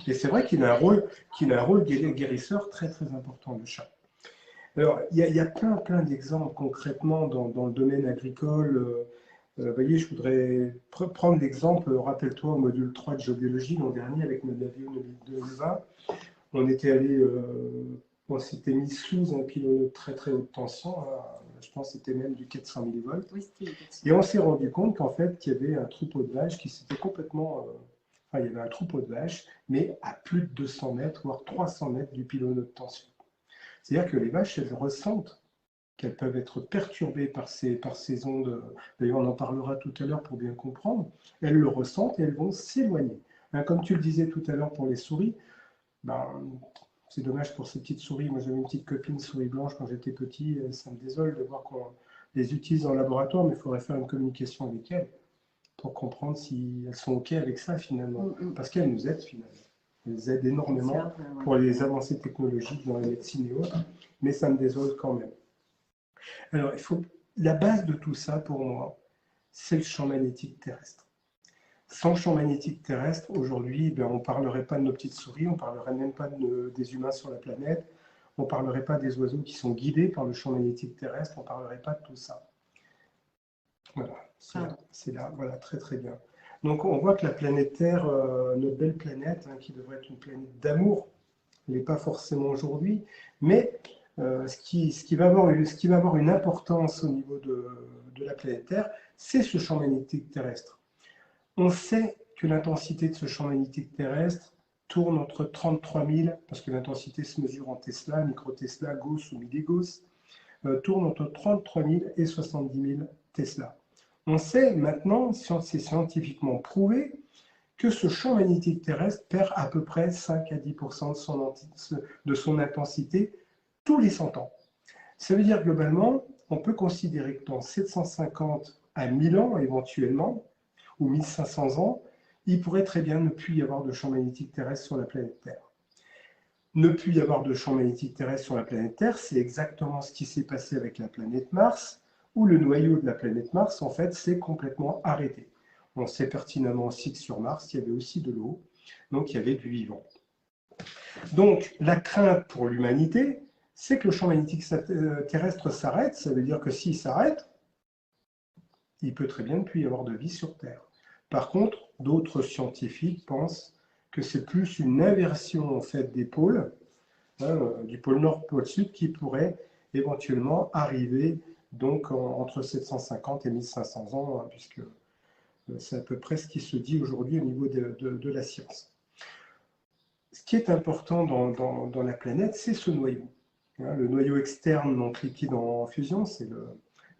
Et c'est vrai qu'il a un rôle guérisseur très important, le chat. Alors, il y a plein d'exemples concrètement dans le domaine agricole. Vous voyez, je voudrais prendre l'exemple, rappelle-toi, au module 3 de géobiologie l'an dernier avec notre avion 2020, on était allé, on s'était mis sous un pylône de très très haute tension, hein, je pense que c'était même du 400 millivolts, Oui, et on s'est rendu compte qu'en fait, il y avait un troupeau de vaches qui s'était complètement... enfin, il y avait un troupeau de vaches, mais à plus de 200 mètres, voire 300 mètres du pylône de haute tension. C'est-à-dire que les vaches, elles ressentent qu'elles peuvent être perturbées par ces ondes. D'ailleurs, on en parlera tout à l'heure pour bien comprendre. Elles le ressentent et elles vont s'éloigner. Hein, comme tu le disais tout à l'heure pour les souris, ben, c'est dommage pour ces petites souris. Moi, j'avais une petite copine souris blanche quand j'étais petit. Ça me désole de voir qu'on les utilise en laboratoire, mais il faudrait faire une communication avec elles pour comprendre si elles sont OK avec ça finalement. Parce qu'elles nous aident finalement. Elles aident énormément pour les avancées technologiques dans la médecine et autres, mais ça me désole quand même. Alors, la base de tout ça, pour moi, c'est le champ magnétique terrestre. Sans champ magnétique terrestre, aujourd'hui, on ne parlerait pas de nos petites souris, on ne parlerait même pas des humains sur la planète, on ne parlerait pas des oiseaux qui sont guidés par le champ magnétique terrestre, on ne parlerait pas de tout ça. Voilà, c'est là, voilà, très très bien. Donc on voit que la planète Terre, notre belle planète, hein, qui devrait être une planète d'amour, elle n'est pas forcément aujourd'hui, mais ce qui va avoir une importance au niveau de la planète Terre, c'est ce champ magnétique terrestre. On sait que l'intensité de ce champ magnétique terrestre tourne entre 33 000, parce que l'intensité se mesure en Tesla, micro-Tesla, Gauss ou milligauss, tourne entre 33 000 et 70 000 Tesla. On sait maintenant, c'est scientifiquement prouvé, que ce champ magnétique terrestre perd à peu près 5 à 10% de son intensité tous les 100 ans. Ça veut dire globalement, on peut considérer que dans 750 à 1000 ans éventuellement, ou 1500 ans, il pourrait très bien ne plus y avoir de champ magnétique terrestre sur la planète Terre. Ne plus y avoir de champ magnétique terrestre sur la planète Terre, c'est exactement ce qui s'est passé avec la planète Mars, où le noyau de la planète Mars, en fait, s'est complètement arrêté. On sait pertinemment aussi que sur Mars, il y avait aussi de l'eau, donc il y avait du vivant. Donc, la crainte pour l'humanité, c'est que le champ magnétique terrestre s'arrête. Ça veut dire que s'il s'arrête, il peut très bien ne plus y avoir de vie sur Terre. Par contre, d'autres scientifiques pensent que c'est plus une inversion en fait des pôles, hein, du pôle nord, pôle sud, qui pourrait éventuellement arriver donc entre 750 et 1500 ans, hein, puisque c'est à peu près ce qui se dit aujourd'hui au niveau de la science. Ce qui est important dans la planète, c'est ce noyau. Hein, le noyau externe, donc liquide en fusion, c'est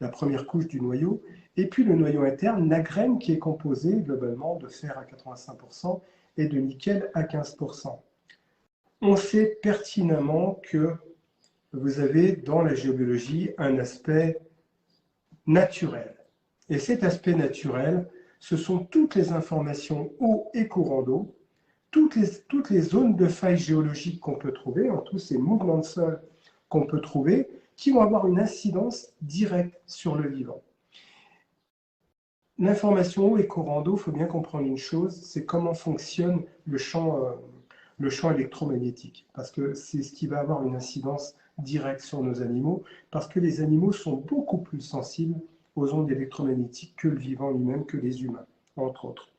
la première couche du noyau. Et puis le noyau interne, la graine, qui est composée globalement de fer à 85% et de nickel à 15%. On sait pertinemment que vous avez dans la géobiologie un aspect naturel. Et cet aspect naturel, ce sont toutes les informations eau et courant d'eau, toutes les zones de failles géologiques qu'on peut trouver, en tous ces mouvements de sol qu'on peut trouver, qui vont avoir une incidence directe sur le vivant. L'information eau et courant d'eau, il faut bien comprendre une chose, c'est comment fonctionne le champ électromagnétique, parce que c'est ce qui va avoir une incidence directe sur nos animaux, parce que les animaux sont beaucoup plus sensibles aux ondes électromagnétiques que le vivant lui-même, que les humains, entre autres.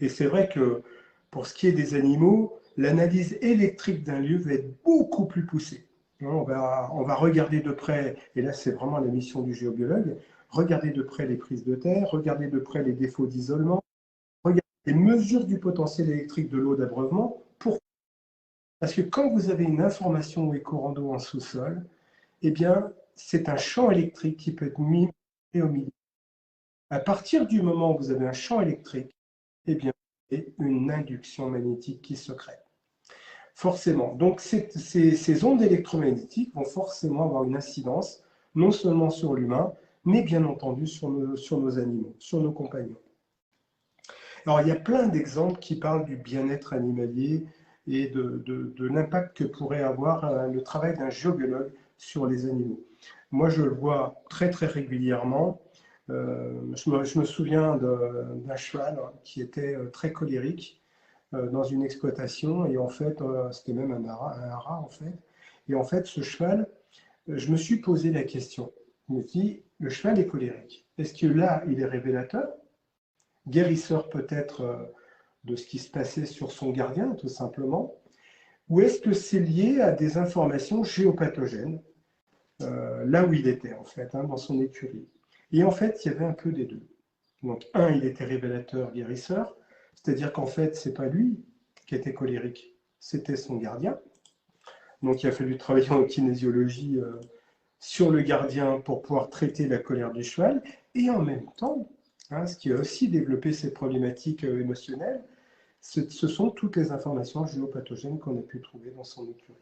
Et c'est vrai que pour ce qui est des animaux, l'analyse électrique d'un lieu va être beaucoup plus poussée. On va regarder de près, et là c'est vraiment la mission du géobiologue, regarder de près les prises de terre, regarder de près les défauts d'isolement, regarder les mesures du potentiel électrique de l'eau d'abreuvement. Pourquoi ? Parce que quand vous avez une information et courant d'eau en sous-sol, eh bien, c'est un champ électrique qui peut être mis au milieu. À partir du moment où vous avez un champ électrique, eh bien, et une induction magnétique qui se crée. Forcément. Donc, ces ondes électromagnétiques vont forcément avoir une incidence, non seulement sur l'humain, mais bien entendu sur nos animaux, sur nos compagnons. Alors, il y a plein d'exemples qui parlent du bien-être animalier et de l'impact que pourrait avoir le travail d'un géobiologue sur les animaux. Moi, je le vois très, très régulièrement. Je me souviens d'un cheval qui était très colérique dans une exploitation, et en fait, c'était même un haras en fait. Et en fait, ce cheval, je me suis posé la question. Je me suis dit, le cheval est colérique. Est-ce que là, il est révélateur, guérisseur peut-être de ce qui se passait sur son gardien, tout simplement, ou est-ce que c'est lié à des informations géopathogènes, là où il était, en fait, hein, dans son écurie? Et en fait, il y avait un peu des deux. Donc, un, il était révélateur, guérisseur, c'est-à-dire qu'en fait, c'est pas lui qui était colérique, c'était son gardien. Donc, il a fallu travailler en kinésiologie sur le gardien pour pouvoir traiter la colère du cheval, et en même temps, hein, ce qui a aussi développé ces problématiques émotionnelles, ce sont toutes les informations géopathogènes qu'on a pu trouver dans son écurie.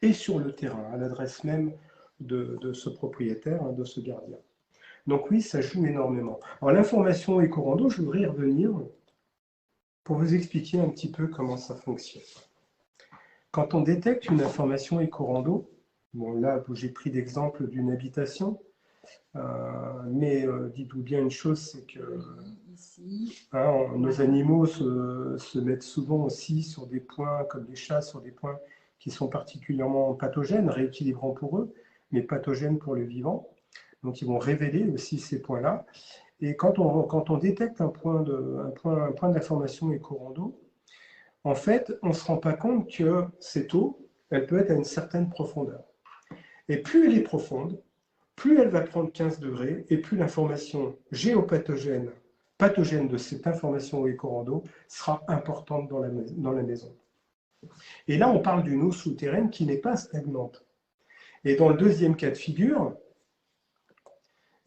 Et sur le terrain, à l'adresse même de ce propriétaire, hein, de ce gardien. Donc oui, ça joue énormément. Alors l'information éco-rando, je voudrais y revenir pour vous expliquer un petit peu comment ça fonctionne. Quand on détecte une information éco-rando, bon là j'ai pris l'exemple d'une habitation, mais dites-vous bien une chose, c'est que hein, nos animaux se mettent souvent aussi sur des points, comme les chats, sur des points qui sont particulièrement pathogènes, rééquilibrants pour eux, mais pathogènes pour le vivant. Donc ils vont révéler aussi ces points-là. Et quand on détecte un point d'information éco-rando, en fait, on ne se rend pas compte que cette eau, elle peut être à une certaine profondeur. Et plus elle est profonde, plus elle va prendre 15 degrés, et plus l'information géopathogène, pathogène de cette information éco-rando sera importante dans la maison. Et là, on parle d'une eau souterraine qui n'est pas stagnante. Et dans le deuxième cas de figure,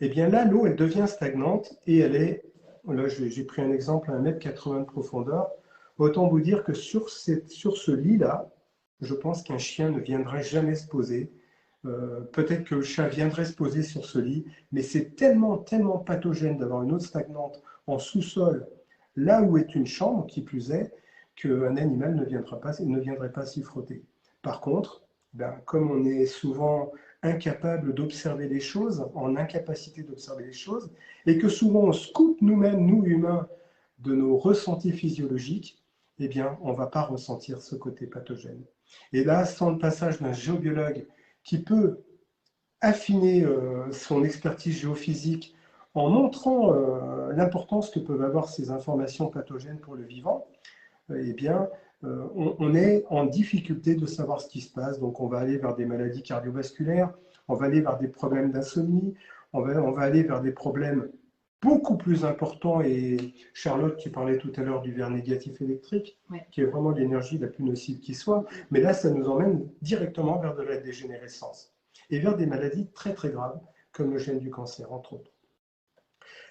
eh bien là, l'eau, elle devient stagnante et elle est, là j'ai pris un exemple à 1,80 m de profondeur. Autant vous dire que sur ce lit-là, je pense qu'un chien ne viendrait jamais se poser. Peut-être que le chat viendrait se poser sur ce lit, mais c'est tellement pathogène d'avoir une eau stagnante en sous-sol, là où est une chambre, qui plus est, qu'un animal ne viendrait pas s'y frotter. Par contre, ben, comme on est souvent incapable d'observer les choses, en incapacité d'observer les choses, et que souvent on se coupe nous-mêmes, nous humains, de nos ressentis physiologiques, eh bien, on ne va pas ressentir ce côté pathogène. Et là, sans le passage d'un géobiologue qui peut affiner son expertise géophysique en montrant l'importance que peuvent avoir ces informations pathogènes pour le vivant, eh bien, on est en difficulté de savoir ce qui se passe. Donc, on va aller vers des maladies cardiovasculaires, on va aller vers des problèmes d'insomnie, on va aller vers des problèmes beaucoup plus importants. Et Charlotte, qui parlait tout à l'heure du verre négatif électrique, ouais, qui est vraiment l'énergie la plus nocive qui soit, mais là, ça nous emmène directement vers de la dégénérescence et vers des maladies très graves, comme le gène du cancer, entre autres.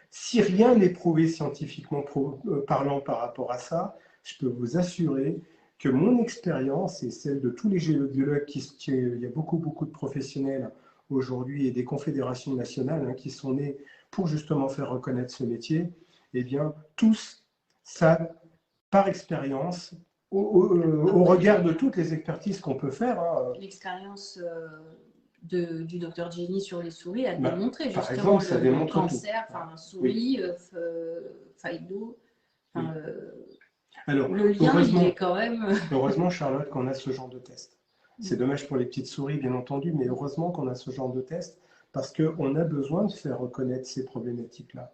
Si rien n'est prouvé scientifiquement parlant par rapport à ça, je peux vous assurer que mon expérience et celle de tous les géobiologues, il y a beaucoup de professionnels aujourd'hui et des confédérations nationales qui sont nées pour justement faire reconnaître ce métier, eh bien, tous savent par expérience, au regard de toutes les expertises qu'on peut faire. L'expérience du docteur Jenny sur les souris a démontré justement par exemple, ça démontre le cancer, souris, faille d'eau. Alors, le lien, il est quand même... heureusement, Charlotte, qu'on a ce genre de test. C'est dommage pour les petites souris, bien entendu, mais heureusement qu'on a ce genre de test parce qu'on a besoin de faire reconnaître ces problématiques-là.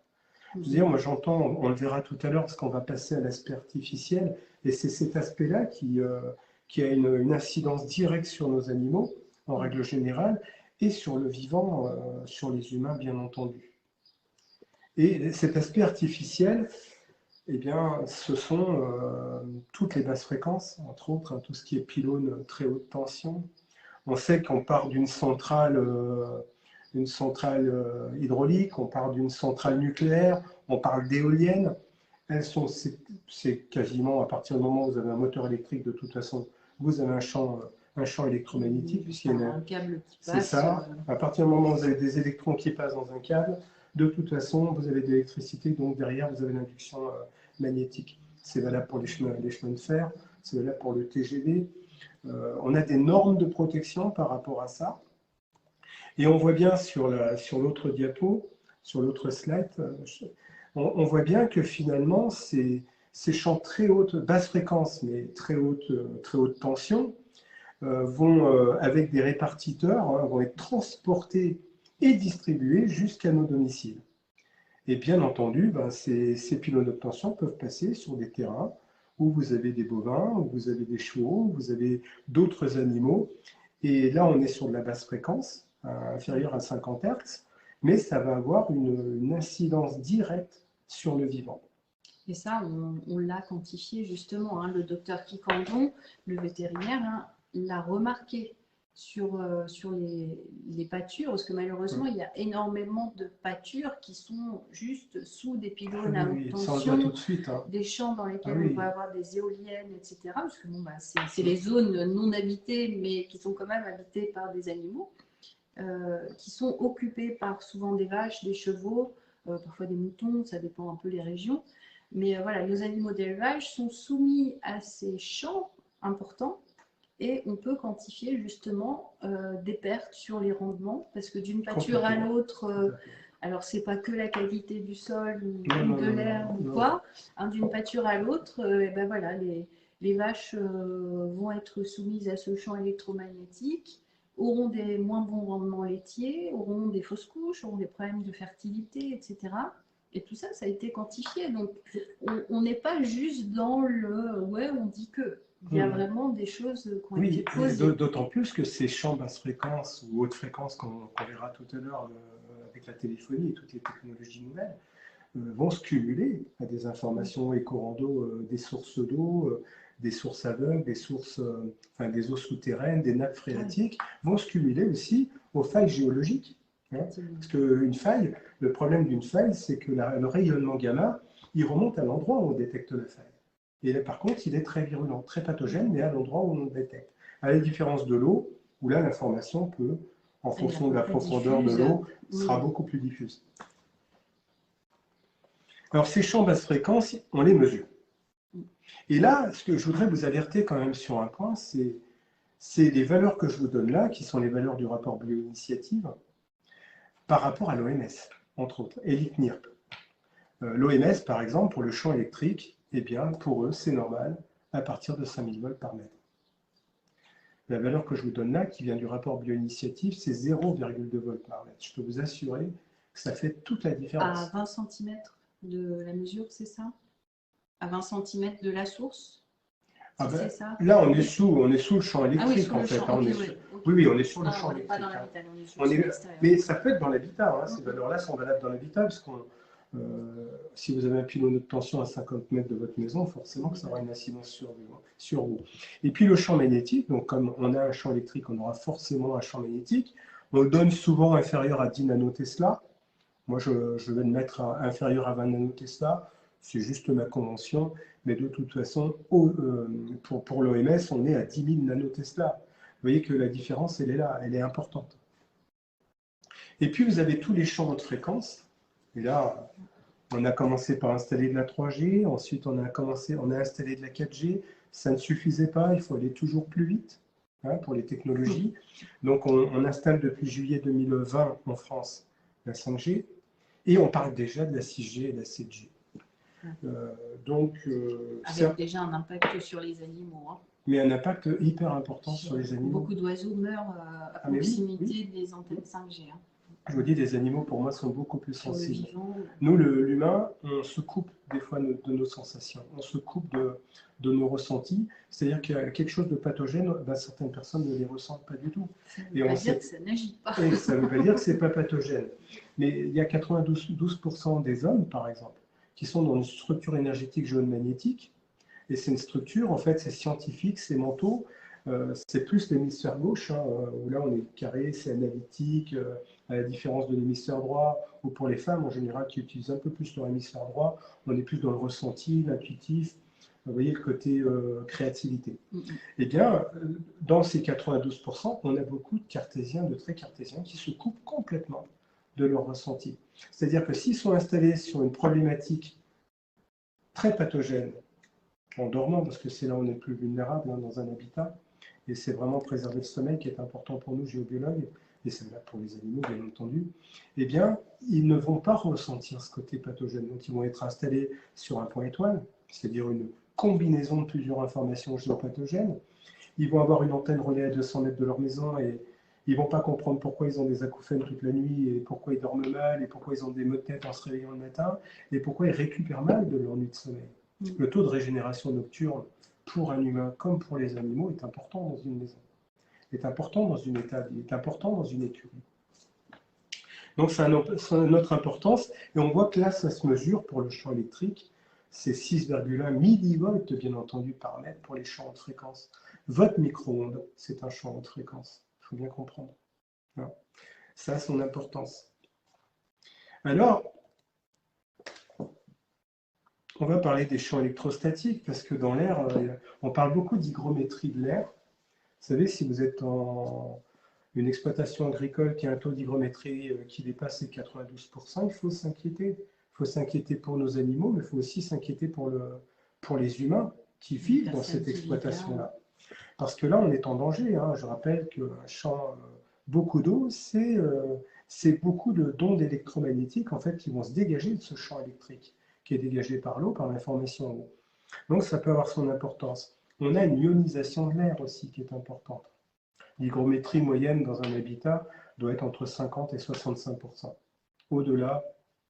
Je veux dire, moi j'entends, on le verra tout à l'heure, parce qu'on va passer à l'aspect artificiel, et c'est cet aspect-là qui a une incidence directe sur nos animaux, en règle générale, et sur le vivant, sur les humains, bien entendu. Et cet aspect artificiel, eh bien, ce sont toutes les basses fréquences, entre autres, tout ce qui est pylône très haute tension. On sait qu'on part d'une centrale hydraulique, on part d'une centrale nucléaire, on parle d'éoliennes. C'est quasiment, à partir du moment où vous avez un moteur électrique, de toute façon, vous avez un champ électromagnétique. Un câble qui passe. C'est ça. À partir du moment où vous avez des électrons qui passent dans un câble, de toute façon, vous avez de l'électricité, donc derrière, vous avez l'induction magnétique. C'est valable pour les chemins de fer, c'est valable pour le TGV. On a des normes de protection par rapport à ça. Et on voit bien sur l'autre diapo, sur l'autre slide, on voit bien que finalement, ces champs très hautes, basse fréquence, mais très haute tension, vont, avec des répartiteurs, vont être transportés et distribués jusqu'à nos domiciles. Et bien entendu, ces pylônes d'obtention peuvent passer sur des terrains où vous avez des bovins, où vous avez des chevaux, où vous avez d'autres animaux. Et là, on est sur de la basse fréquence, inférieure à 50 Hz, mais ça va avoir une incidence directe sur le vivant. Et ça, on l'a quantifié justement. Hein. Le docteur Quiquendon, le vétérinaire, hein, l'a remarqué sur les pâtures, parce que malheureusement, il y a énormément de pâtures qui sont juste sous des pylônes à obtention, tout de suite, hein. Des champs dans lesquels on peut avoir des éoliennes, etc. Parce que bon, c'est les zones non habitées, mais qui sont quand même habitées par des animaux, qui sont occupées par souvent des vaches, des chevaux, parfois des moutons, ça dépend un peu des régions. Mais voilà, nos animaux d'élevage sont soumis à ces champs importants et on peut quantifier justement des pertes sur les rendements parce que d'une pâture à l'autre, alors c'est pas que la qualité du sol ou de l'air ou quoi, hein, d'une pâture à l'autre, ben voilà, les vaches vont être soumises à ce champ électromagnétique, auront des moins bons rendements laitiers, auront des fausses couches, auront des problèmes de fertilité, etc. Et tout ça, ça a été quantifié. Donc, on n'est pas juste dans le « ouais, on dit que ». Il y a vraiment des choses qui ont été posées. Oui, d'autant plus que ces champs basse fréquence ou haute fréquence, qu'on verra tout à l'heure avec la téléphonie et toutes les technologies nouvelles, vont se cumuler à des informations écorando des sources d'eau, des sources aveugles, des sources, des eaux souterraines, des nappes phréatiques, vont se cumuler aussi aux failles géologiques. Hein, parce qu'une faille, le problème d'une faille, c'est que le rayonnement gamma, il remonte à l'endroit où on détecte la faille. Et là, par contre, il est très virulent, très pathogène, mais à l'endroit où on le détecte. À la différence de l'eau, où là, l'information peut, en fonction de la profondeur de l'eau, sera beaucoup plus diffuse. Alors, ces champs basse fréquence, on les mesure. Et là, ce que je voudrais vous alerter quand même sur un point, c'est les valeurs que je vous donne là, qui sont les valeurs du rapport Bioinitiative, par rapport à l'OMS, entre autres, et l'ICNIRP. L'OMS, par exemple, pour le champ électrique, eh bien, pour eux, c'est normal, à partir de 5000 volts par mètre. La valeur que je vous donne là, qui vient du rapport Bioinitiative, c'est 0,2 volts par mètre. Je peux vous assurer que ça fait toute la différence. À 20 cm de la mesure, c'est ça? À 20 cm de la source? C'est ça? Là, on est sous le champ électrique, en fait. Oui, on est sur le champ électrique. Pas dans l'habitat, on est sur l'extérieur. Mais ça peut être dans l'habitat. Hein. Ces valeurs-là sont valables dans l'habitat, parce que si vous avez un pylône de tension à 50 mètres de votre maison, forcément que ça aura une incidence sur vous. Et puis le champ magnétique, donc comme on a un champ électrique, on aura forcément un champ magnétique. On le donne souvent inférieur à 10 nanotesla. Moi, je vais le mettre inférieur à 20 nanotesla. C'est juste ma convention, mais de toute façon, pour l'OMS, on est à 10 000 nanotesla. Vous voyez que la différence, elle est là, elle est importante. Et puis, vous avez tous les champs haute fréquence. Et là, on a commencé par installer de la 3G, ensuite on a installé de la 4G. Ça ne suffisait pas, il faut aller toujours plus vite, hein, pour les technologies. Donc, on installe depuis juillet 2020 en France la 5G, et on parle déjà de la 6G et de la 7G. Avec déjà un impact sur les animaux. Hein. Mais un impact hyper important sur les animaux. Beaucoup d'oiseaux meurent à proximité des antennes 5G. Hein. Je vous dis, les animaux, pour moi, sont beaucoup plus sensibles. Nous, l'humain, on se coupe des fois de nos sensations. On se coupe de nos ressentis. C'est-à-dire qu'il y a quelque chose de pathogène, certaines personnes ne les ressentent pas du tout. Ça ne veut pas dire que ça n'agit pas. Et ça ne veut pas dire que ce n'est pas pathogène. Mais il y a 92% des hommes, par exemple, qui sont dans une structure énergétique jaune-magnétique. Et c'est une structure, en fait, c'est scientifique, c'est mentaux. C'est plus l'hémisphère gauche, hein, où là on est carré, c'est analytique, à la différence de l'hémisphère droit, ou pour les femmes en général qui utilisent un peu plus leur hémisphère droit, on est plus dans le ressenti, l'intuitif, vous voyez le côté créativité. Eh bien, dans ces 92%, on a beaucoup de cartésiens, de très cartésiens, qui se coupent complètement de leur ressenti. C'est-à-dire que s'ils sont installés sur une problématique très pathogène, en dormant, parce que c'est là où on est le plus vulnérable, hein, dans un habitat, et c'est vraiment préserver le sommeil qui est important pour nous, géobiologues, et c'est là pour les animaux, bien entendu, eh bien, ils ne vont pas ressentir ce côté pathogène. Donc, ils vont être installés sur un point étoile, c'est-à-dire une combinaison de plusieurs informations géopathogènes. Ils vont avoir une antenne relais à 200 mètres de leur maison, et Ils ne vont pas comprendre pourquoi ils ont des acouphènes toute la nuit, et pourquoi ils dorment mal, et pourquoi ils ont des maux de tête en se réveillant le matin, et pourquoi ils récupèrent mal de leur nuit de sommeil. Le taux de régénération nocturne pour un humain comme pour les animaux est important dans une maison, est important dans une étable, est important dans une écurie. Donc ça a notre importance, et on voit que là, ça se mesure pour le champ électrique, c'est 6,1 millivolts, bien entendu, par mètre pour les champs haute fréquence. Votre micro-ondes, c'est un champ haute fréquence, il faut bien comprendre. Voilà. Ça a son importance. Alors, on va parler des champs électrostatiques, parce que dans l'air, on parle beaucoup d'hygrométrie de l'air. Vous savez, si vous êtes en une exploitation agricole qui a un taux d'hygrométrie qui dépasse les 92%, il faut s'inquiéter. Il faut s'inquiéter pour nos animaux, mais il faut aussi s'inquiéter pour les humains qui vivent dans cette exploitation-là. Parce que là, on est en danger. Hein. Je rappelle qu'un champ, beaucoup d'eau, c'est beaucoup d'ondes électromagnétiques en fait, qui vont se dégager de ce champ électrique, qui est dégagé par l'eau, par l'information en eau. Donc ça peut avoir son importance. On a une ionisation de l'air aussi qui est importante. L'hygrométrie moyenne dans un habitat doit être entre 50 et 65%. Au-delà,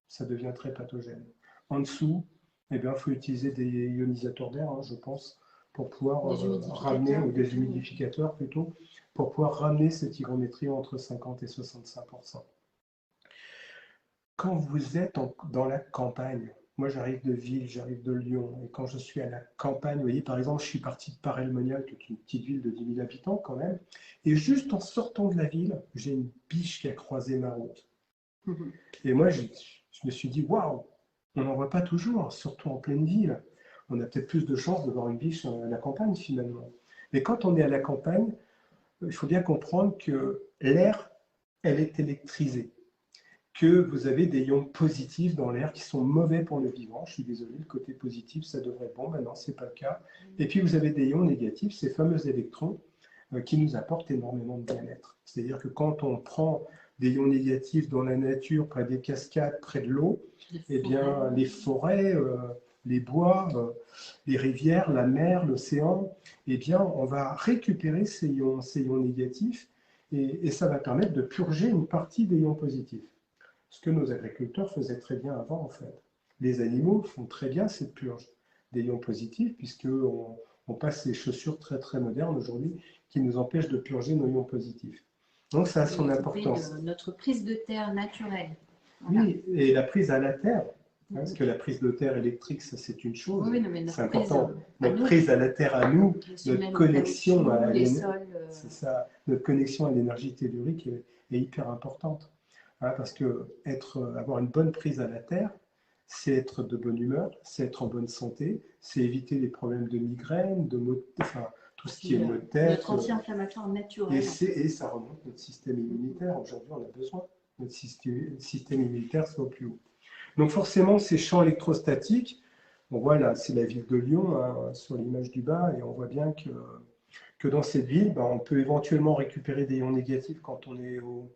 ça devient très pathogène. En dessous, eh bien, il faut utiliser des ionisateurs d'air, hein, je pense, pour pouvoir ramener, ou des humidificateurs plutôt, pour pouvoir ramener cette hygrométrie entre 50 et 65%. Quand vous êtes dans la campagne, moi j'arrive de ville, j'arrive de Lyon, et quand je suis à la campagne, vous voyez, par exemple, je suis parti de Paray-le-Monial, qui est une petite ville de 10 000 habitants quand même, et juste en sortant de la ville, j'ai une biche qui a croisé ma route. Et moi, je me suis dit, waouh, on n'en voit pas toujours, surtout en pleine ville. On a peut-être plus de chances de voir une biche à la campagne finalement. Mais quand on est à la campagne, il faut bien comprendre que l'air, elle est électrisée, que vous avez des ions positifs dans l'air qui sont mauvais pour le vivant. Je suis désolé, le côté positif, ça devrait être bon, maintenant ce n'est pas le cas. Et puis vous avez des ions négatifs, ces fameux électrons, qui nous apportent énormément de bien-être. C'est-à-dire que quand on prend des ions négatifs dans la nature, près des cascades, près de l'eau, eh bien les forêts, les bois, les rivières, la mer, l'océan, eh bien on va récupérer ces ions négatifs et ça va permettre de purger une partie des ions positifs. Ce que nos agriculteurs faisaient très bien avant, en fait. Les animaux font très bien cette purge des ions positifs, puisqu'on passe ces chaussures très très modernes aujourd'hui qui nous empêchent de purger nos ions positifs. Donc ça a son importance. Notre prise de terre naturelle. Voilà. Oui, et la prise à la terre, hein, parce que la prise de terre électrique, ça c'est une chose, oui, c'est important. Notre prise à la terre à nous, notre connexion à c'est ça, notre connexion à l'énergie tellurique est hyper importante. Parce que avoir une bonne prise à la terre, c'est être de bonne humeur, c'est être en bonne santé, c'est éviter les problèmes de migraine, enfin, tout ce qui est maux de tête. Notre anti-inflammatoire naturel. Et ça remonte notre système immunitaire. Aujourd'hui, on a besoin que notre système immunitaire soit au plus haut. Donc forcément, ces champs électrostatiques, on voit là, c'est la ville de Lyon, hein, sur l'image du bas, et on voit bien que dans cette ville, on peut éventuellement récupérer des ions négatifs quand on est au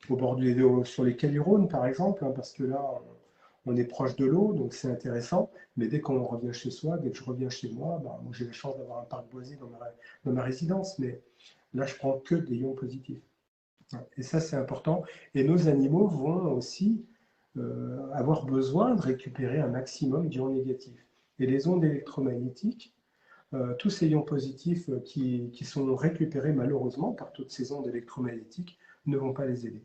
bord sur les quais du Rhône, par exemple, hein, parce que là, on est proche de l'eau, donc c'est intéressant. Mais dès qu'on revient chez soi, dès que je reviens chez moi, moi j'ai la chance d'avoir un parc boisé dans ma résidence, mais là, je prends que des ions positifs. Et ça, c'est important. Et nos animaux vont aussi avoir besoin de récupérer un maximum d'ions négatifs. Et les ondes électromagnétiques, tous ces ions positifs qui sont récupérés malheureusement par toutes ces ondes électromagnétiques ne vont pas les aider.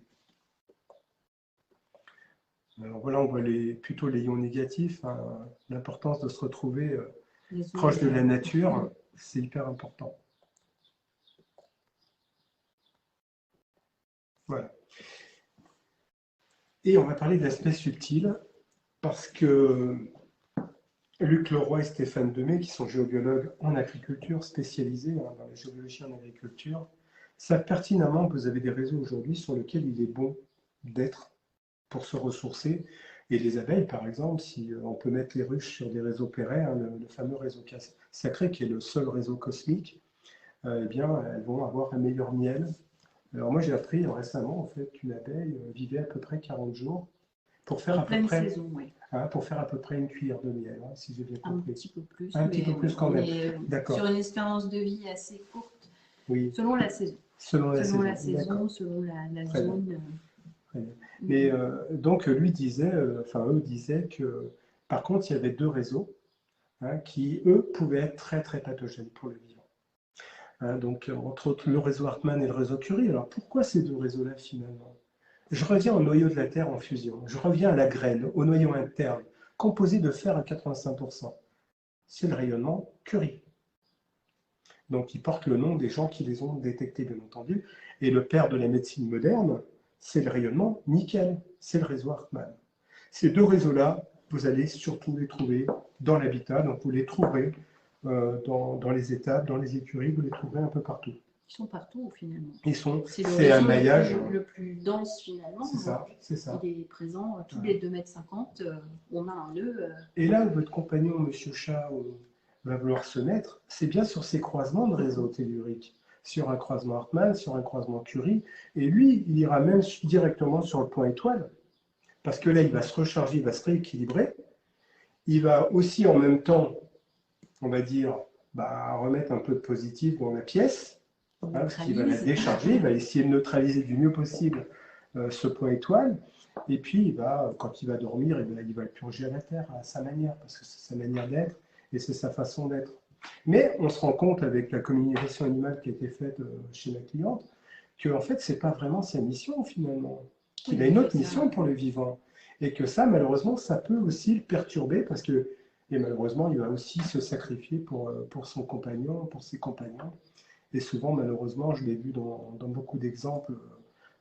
Alors voilà, on voit plutôt les ions négatifs, hein, l'importance de se retrouver proche de la nature, c'est hyper important. Voilà. Et on va parler de l'aspect subtil, parce que Luc Leroy et Stéphane Demey, qui sont géobiologues en agriculture, spécialisés dans la géobiologie en agriculture, savent pertinemment que vous avez des réseaux aujourd'hui sur lesquels il est bon d'être pour se ressourcer. Et les abeilles, par exemple, si on peut mettre les ruches sur des réseaux Perret, hein, le fameux réseau sacré, qui est le seul réseau cosmique, eh bien, elles vont avoir un meilleur miel. Alors moi, j'ai appris récemment, en fait, qu'une abeille vivait à peu près 40 jours pour faire, pour faire à peu près une cuillère de miel, hein, si j'ai bien compris. Un petit peu plus. Un petit peu plus quand même. D'accord. Sur une espérance de vie assez courte, oui, selon la saison. Selon la selon saison. la saison, D'accord. selon la Très bien. zone. Très bien. Mais donc lui disait, enfin eux disaient que par contre il y avait deux réseaux hein, qui eux pouvaient être très très pathogènes pour le vivant. Hein, donc entre autres le réseau Hartmann et le réseau Curie. Alors pourquoi ces deux réseaux-là finalement? Je reviens au noyau de la Terre en fusion. Je reviens à la graine, au noyau interne, composé de fer à 85%. C'est le rayonnement Curie. Donc, ils portent le nom des gens qui les ont détectés, bien entendu. Et le père de la médecine moderne, c'est le rayonnement nickel, c'est le réseau Hartmann. Ces deux réseaux-là, vous allez surtout les trouver dans l'habitat, donc vous les trouverez dans les étables, dans les écuries, vous les trouverez un peu partout. Ils sont partout finalement. C'est un maillage. Le plus dense finalement. C'est ça, c'est ça. Il est présent tous les 2,50 m, on a un nœud. Et là où votre compagnon, Monsieur Chat, va vouloir se mettre, c'est bien sur ces croisements de réseaux telluriques, sur un croisement Hartmann, sur un croisement Curie, et lui, il ira même directement sur le point étoile, parce que là, il va se recharger, il va se rééquilibrer, il va aussi en même temps, on va dire, remettre un peu de positif dans la pièce, hein, parce qu'il va la décharger, il va essayer de neutraliser du mieux possible ce point étoile, et puis quand il va dormir, il va le purger à la terre, à sa manière, parce que c'est sa manière d'être, et c'est sa façon d'être. Mais on se rend compte avec la communication animale qui a été faite chez la cliente, que en fait, ce n'est pas vraiment sa mission finalement, qu'il a une autre mission pour le vivant, et que ça, malheureusement, ça peut aussi le perturber, parce que, et malheureusement, il va aussi se sacrifier pour son compagnon, pour ses compagnons, et souvent, malheureusement, je l'ai vu dans beaucoup d'exemples,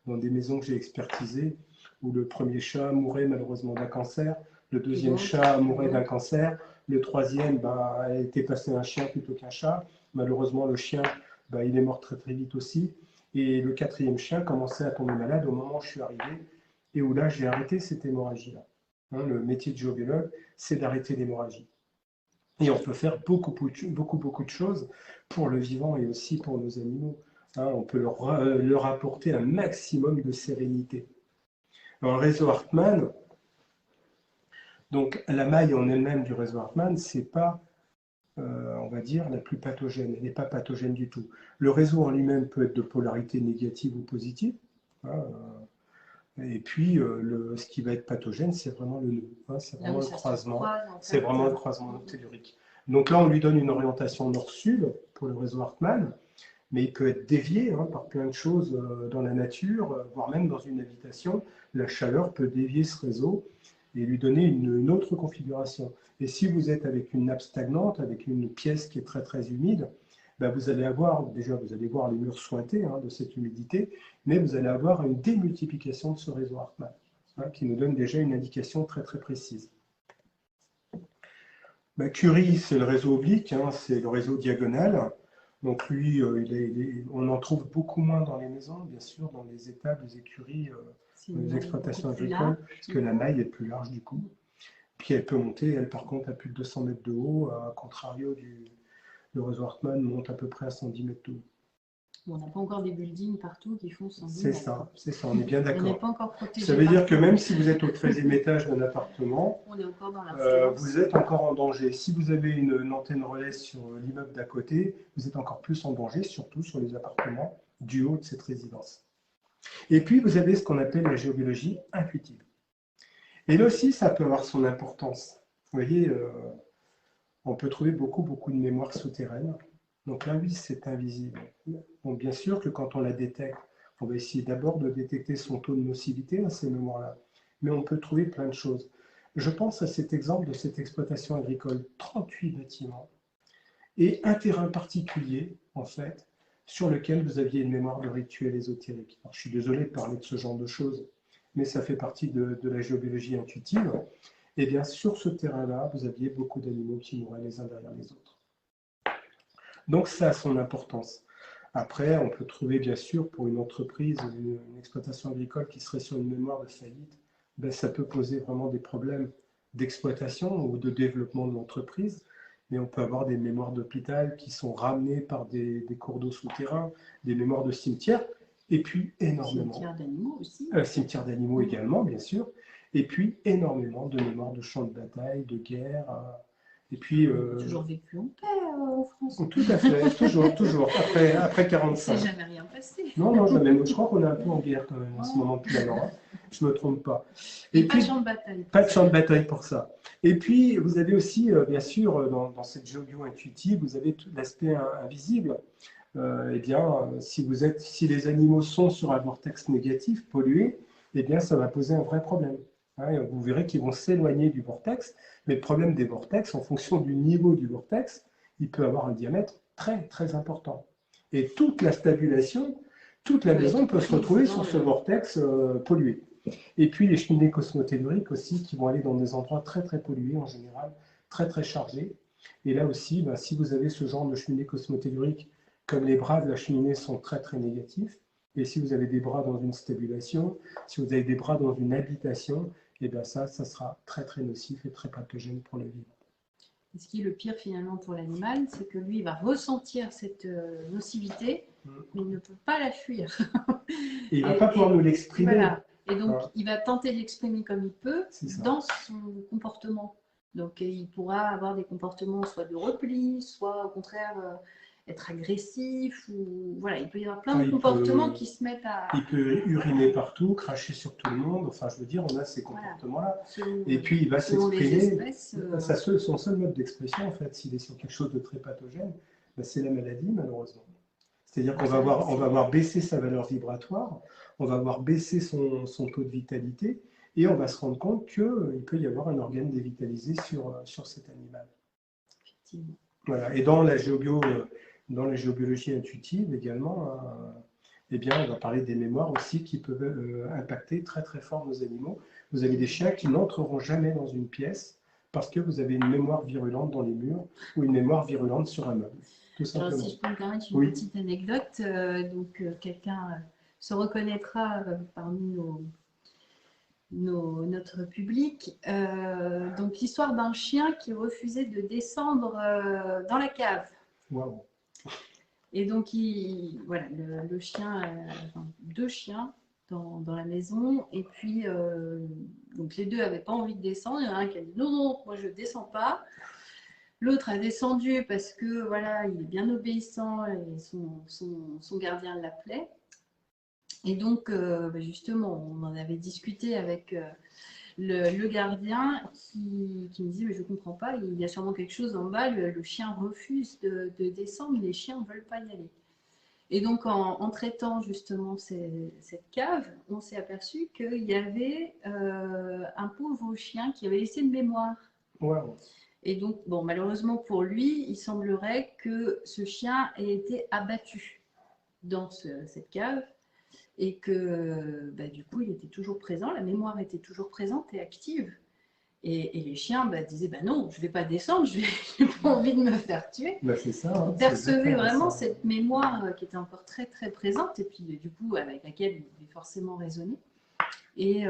dans des maisons que j'ai expertisées, où le premier chat mourait malheureusement d'un cancer, le deuxième chat mourait d'un cancer, le troisième a été passé un chien plutôt qu'un chat. Malheureusement, le chien, il est mort très très vite aussi. Et le quatrième chien commençait à tomber malade au moment où je suis arrivé et où là, j'ai arrêté cette hémorragie-là. Hein, le métier de géobiologue, c'est d'arrêter l'hémorragie. Et on peut faire beaucoup de choses pour le vivant et aussi pour nos animaux. Hein, on peut leur apporter un maximum de sérénité. Un réseau Hartmann, donc la maille en elle-même du réseau Hartmann, c'est pas, on va dire, la plus pathogène. Elle n'est pas pathogène du tout. Le réseau en lui-même peut être de polarité négative ou positive. Hein, et puis, ce qui va être pathogène, c'est vraiment le nœud. Hein, c'est vraiment le croisement. C'est vraiment le croisement tellurique. Donc là, on lui donne une orientation nord-sud pour le réseau Hartmann, mais il peut être dévié par plein de choses dans la nature, voire même dans une habitation. La chaleur peut dévier ce réseau et lui donner une autre configuration. Et si vous êtes avec une nappe stagnante, avec une pièce qui est très très humide, vous allez avoir, déjà vous allez voir les murs sointés de cette humidité, mais vous allez avoir une démultiplication de ce réseau Hartmann, qui nous donne déjà une indication très très précise. Curie, c'est le réseau oblique, c'est le réseau diagonal. Donc lui, on en trouve beaucoup moins dans les maisons, bien sûr, dans les étables, les écuries, les exploitations agricoles, parce que la maille est plus large du coup. Puis elle peut monter, elle par contre, à plus de 200 mètres de haut, à contrario le réseau Hartmann monte à peu près à 110 mètres de haut. On n'a pas encore des buildings partout qui font 110 mètres. C'est ça, on est bien d'accord. On n'est pas encore protégé. Ça veut dire que même si vous êtes au 13e étage d'un appartement, on est encore dans vous êtes encore en danger. Si vous avez une antenne relais sur l'immeuble d'à côté, vous êtes encore plus en danger, surtout sur les appartements du haut de cette résidence. Et puis, vous avez ce qu'on appelle la géobiologie intuitive. Et là aussi, ça peut avoir son importance. Vous voyez, on peut trouver beaucoup de mémoires souterraines. Donc là, oui, c'est invisible. Bon, bien sûr que quand on la détecte, on va essayer d'abord de détecter son taux de nocivité à ces mémoires-là. Mais on peut trouver plein de choses. Je pense à cet exemple de cette exploitation agricole, 38 bâtiments, et un terrain particulier, en fait, sur lequel vous aviez une mémoire de rituel ésotérique. Alors, je suis désolé de parler de ce genre de choses, mais ça fait partie de la géobiologie intuitive. Et bien, sur ce terrain-là, vous aviez beaucoup d'animaux qui mouraient les uns derrière les autres. Donc, ça a son importance. Après, on peut trouver, bien sûr, pour une entreprise, une exploitation agricole qui serait sur une mémoire de faillite, ça peut poser vraiment des problèmes d'exploitation ou de développement de l'entreprise. Mais on peut avoir des mémoires d'hôpital qui sont ramenées par des cours d'eau souterrains, des mémoires de cimetières, et puis énormément. Cimetière d'animaux aussi. Cimetière d'animaux également, bien sûr. Et puis énormément de mémoires de champs de bataille, de guerre. Et puis, on a toujours vécu en paix en France. Tout à fait, toujours. Après 45. C'est jamais rien passé. passer. Non, non, jamais. Je crois qu'on est un peu en guerre quand même en ce moment depuis un an. Hein. Je ne me trompe pas. Et pas de champ de bataille. Pas de champ de bataille pour ça. Et puis, vous avez aussi, bien sûr, dans cette géo intuitive, vous avez tout l'aspect invisible. Eh bien, si les animaux sont sur un vortex négatif, pollué, eh bien, ça va poser un vrai problème. Hein, et vous verrez qu'ils vont s'éloigner du vortex. Mais le problème des vortex, en fonction du niveau du vortex, il peut avoir un diamètre très, très important. Et toute la stabulation, toute la maison peut se retrouver sur ce vortex pollué. Et puis les cheminées cosmotelluriques aussi, qui vont aller dans des endroits très, très pollués en général, très, très chargés. Et là aussi, si vous avez ce genre de cheminée cosmotellurique, comme les bras de la cheminée sont très, très négatifs, et si vous avez des bras dans une stabulation, si vous avez des bras dans une habitation, et bien ça sera très, très nocif et très pathogène pour le vivant. Et ce qui est le pire finalement pour l'animal, c'est que lui, il va ressentir cette nocivité, mais il ne peut pas la fuir. Et il ne va pas pouvoir nous l'exprimer. Voilà. Et donc, il va tenter d'exprimer comme il peut dans son comportement. Donc, il pourra avoir des comportements soit de repli, soit au contraire être agressif. Ou... Voilà, il peut y avoir plein de comportements qui se mettent à... Il peut uriner partout, cracher sur tout le monde. Enfin, je veux dire, on a ces comportements-là. Voilà. Et puis, il va s'exprimer. Son seul mode d'expression, en fait, s'il est sur quelque chose de très pathogène, c'est la maladie, malheureusement. C'est-à-dire qu'on va voir baisser sa valeur vibratoire, on va voir baisser son taux de vitalité, et on va se rendre compte qu'il peut y avoir un organe dévitalisé sur cet animal. Effectivement. Voilà. Et dans la géobiologie intuitive également, eh bien, on va parler des mémoires aussi qui peuvent impacter très très fort nos animaux. Vous avez des chiens qui n'entreront jamais dans une pièce parce que vous avez une mémoire virulente dans les murs ou une mémoire virulente sur un meuble. Alors, si je peux me permettre une petite anecdote, quelqu'un se reconnaîtra parmi notre public. Donc, l'histoire d'un chien qui refusait de descendre dans la cave. Wow. Et donc, le chien, deux chiens dans la maison, et puis donc les deux n'avaient pas envie de descendre. Il y en a un qui a dit non, moi je ne descends pas. L'autre a descendu parce que voilà, il est bien obéissant et son gardien l'appelait. Et donc, justement, on en avait discuté avec le gardien qui me dit, mais je ne comprends pas, il y a sûrement quelque chose en bas, le chien refuse de descendre, les chiens ne veulent pas y aller. Et donc, en traitant justement cette cave, on s'est aperçu qu'il y avait un pauvre chien qui avait laissé une mémoire. Wow. Et donc, bon, malheureusement pour lui, il semblerait que ce chien ait été abattu dans cette cave et que du coup, il était toujours présent, la mémoire était toujours présente et active. Et les chiens disaient non, je ne vais pas descendre, je n'ai pas envie de me faire tuer. C'est ça. Hein, ils percevaient vraiment cette mémoire qui était encore très très présente et puis du coup avec laquelle il devait forcément raisonner. Et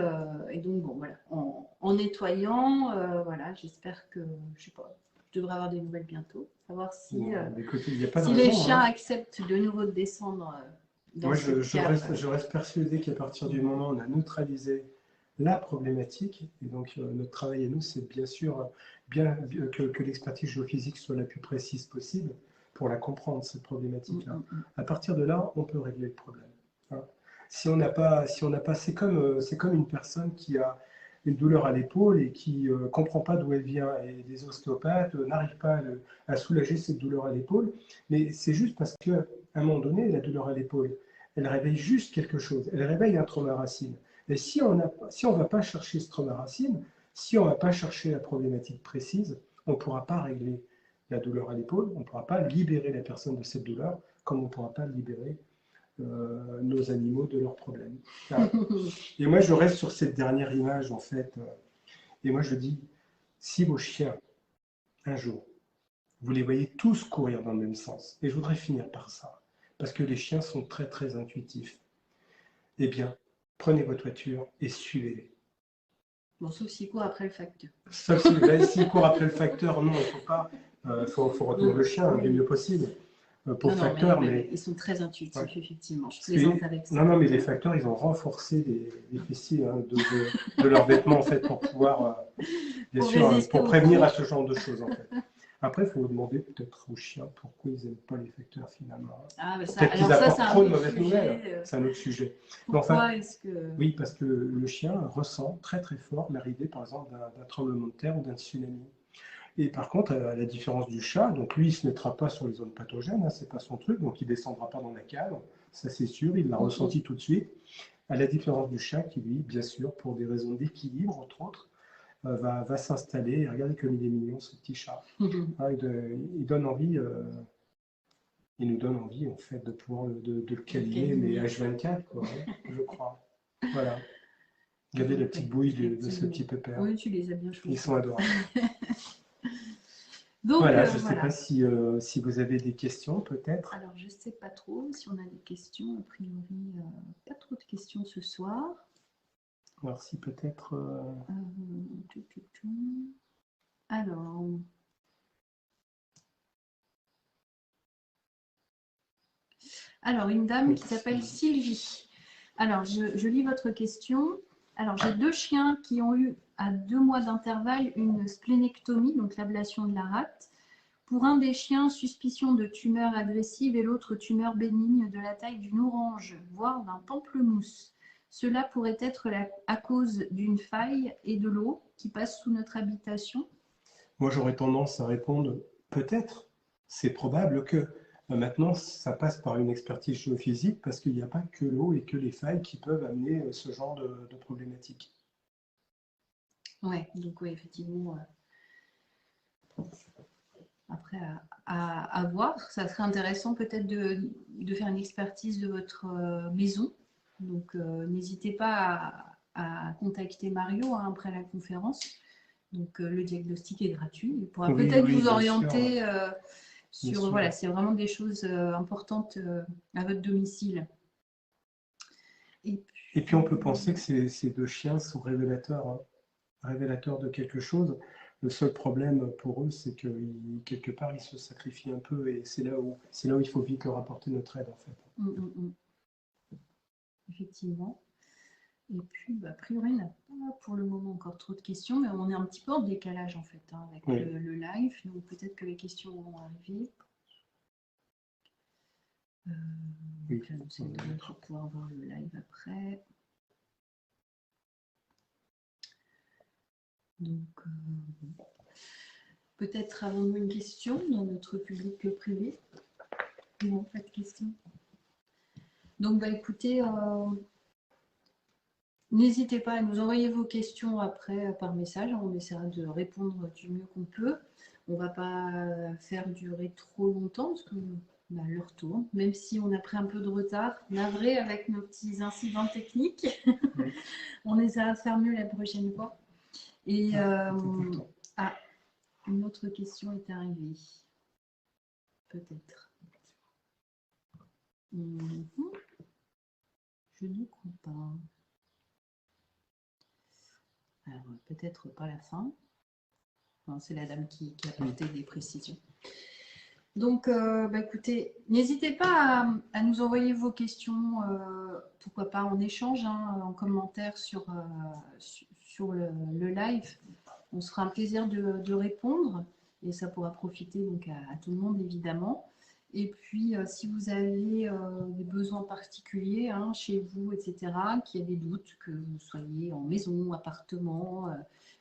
donc, bon, voilà, en nettoyant, voilà, j'espère que, je sais pas, je devrais avoir des nouvelles bientôt, savoir si, les chiens acceptent de nouveau de descendre dans Moi, je reste persuadé qu'à partir du moment où on a neutralisé la problématique, et donc notre travail à nous, c'est bien sûr que l'expertise géophysique soit la plus précise possible pour la comprendre, cette problématique-là. À partir de là, on peut régler le problème. Hein. Si on n'a pas, c'est comme une personne qui a une douleur à l'épaule et qui ne comprend pas d'où elle vient. Et les ostéopathes n'arrivent pas à soulager cette douleur à l'épaule. Mais c'est juste parce qu'à un moment donné, la douleur à l'épaule, elle réveille juste quelque chose. Elle réveille un trauma racine. Et si on ne va pas chercher ce trauma racine, si on ne va pas chercher la problématique précise, on ne pourra pas régler la douleur à l'épaule, on ne pourra pas libérer la personne de cette douleur, comme on ne pourra pas libérer nos animaux de leurs problèmes. Et moi, je reste sur cette dernière image, en fait. Et moi, je dis, si vos chiens, un jour, vous les voyez tous courir dans le même sens, et je voudrais finir par ça, parce que les chiens sont très, très intuitifs, eh bien, prenez votre voiture et suivez-les. Bon, sauf s'ils courent après le facteur. Sauf s'ils courent après le facteur, non, il ne faut pas. Il faut retenir le chien le mieux possible. Pour facteurs, mais ils sont très intuitifs, effectivement. Je plaisante avec ça. Non, mais les facteurs, ils ont renforcé les fessiers de leurs vêtements, en fait, pour pouvoir, bien sûr, pour prévenir à ce genre de choses, en fait. Après, il faut demander peut-être aux chiens pourquoi ils n'aiment pas les facteurs finalement. Ah, bah ça, Peut-être qu'ils alors ça, c'est apportent un trop de autre mauvaises nouvelles, sujet. c'est un autre sujet. Mais enfin, Pourquoi est-ce que... oui, parce que le chien ressent très très fort l'arrivée par exemple d'un tremblement de terre ou d'un tsunami. Et par contre, à la différence du chat, donc lui, il ne se mettra pas sur les zones pathogènes, hein, c'est pas son truc, donc il ne descendra pas dans la cave, ça c'est sûr, il l'a ressenti tout de suite. À la différence du chat qui, lui, bien sûr, pour des raisons d'équilibre, entre autres, va s'installer. Et regardez comme il est mignon, ce petit chat. Hein, il donne envie, il nous donne envie, en fait, de pouvoir de le câliner, mais H24, quoi, hein, je crois. Voilà. Regardez la petite bouille de ce petit pépère. Oui, tu les as bien choisis. Ils sont adorables. Donc, voilà, je ne sais voilà. pas si vous avez des questions, peut-être. Alors, je ne sais pas trop si on a des questions. A priori, pas trop de questions ce soir. Alors, si peut-être... Alors, une dame qui s'appelle Sylvie. Alors, je lis votre question. Alors, j'ai 2 chiens qui ont eu à 2 mois d'intervalle une splénectomie, donc l'ablation de la rate. Pour un des chiens, suspicion de tumeur agressive et l'autre tumeur bénigne de la taille d'une orange, voire d'un pamplemousse. Cela pourrait être à cause d'une faille et de l'eau qui passe sous notre habitation. Moi, j'aurais tendance à répondre peut-être. C'est probable que maintenant, ça passe par une expertise géophysique parce qu'il n'y a pas que l'eau et que les failles qui peuvent amener ce genre de problématiques. Ouais, donc oui, effectivement. Après, à voir, ça serait intéressant peut-être de faire une expertise de votre maison. Donc, n'hésitez pas à contacter Mario hein, après la conférence. Donc, le diagnostic est gratuit. Il pourra peut-être vous orienter sur... Voilà, c'est vraiment des choses importantes à votre domicile. Et puis, on peut penser que ces 2 chiens sont révélateurs, hein, révélateurs de quelque chose. Le seul problème pour eux, c'est que quelque part, ils se sacrifient un peu et c'est là où il faut vite leur apporter notre aide, en fait. Effectivement. Et puis, a priori, on n'a pas pour le moment encore trop de questions, mais on est un petit peu en décalage, en fait, hein, avec le live. Donc, peut-être que les questions vont arriver. Donc là, c'est pour pouvoir voir le live après. Donc, peut-être avons-nous une question dans notre public privé? Non, pas de question. Donc, écoutez, n'hésitez pas à nous envoyer vos questions après par message. On essaiera de répondre du mieux qu'on peut. On ne va pas faire durer trop longtemps parce que l'heure tourne, même si on a pris un peu de retard. Navré avec nos petits incidents techniques. On essaiera de faire mieux la prochaine fois. Et une autre question est arrivée. Peut-être. Je ne crois pas. Alors, peut-être pas la fin. C'est la dame qui a apporté des précisions. Donc, écoutez, n'hésitez pas à nous envoyer vos questions, pourquoi pas en échange, hein, en commentaire sur le live. On sera un plaisir de répondre et ça pourra profiter donc à tout le monde évidemment. Et puis, si vous avez des besoins particuliers hein, chez vous, etc., qu'il y a des doutes, que vous soyez en maison, appartement,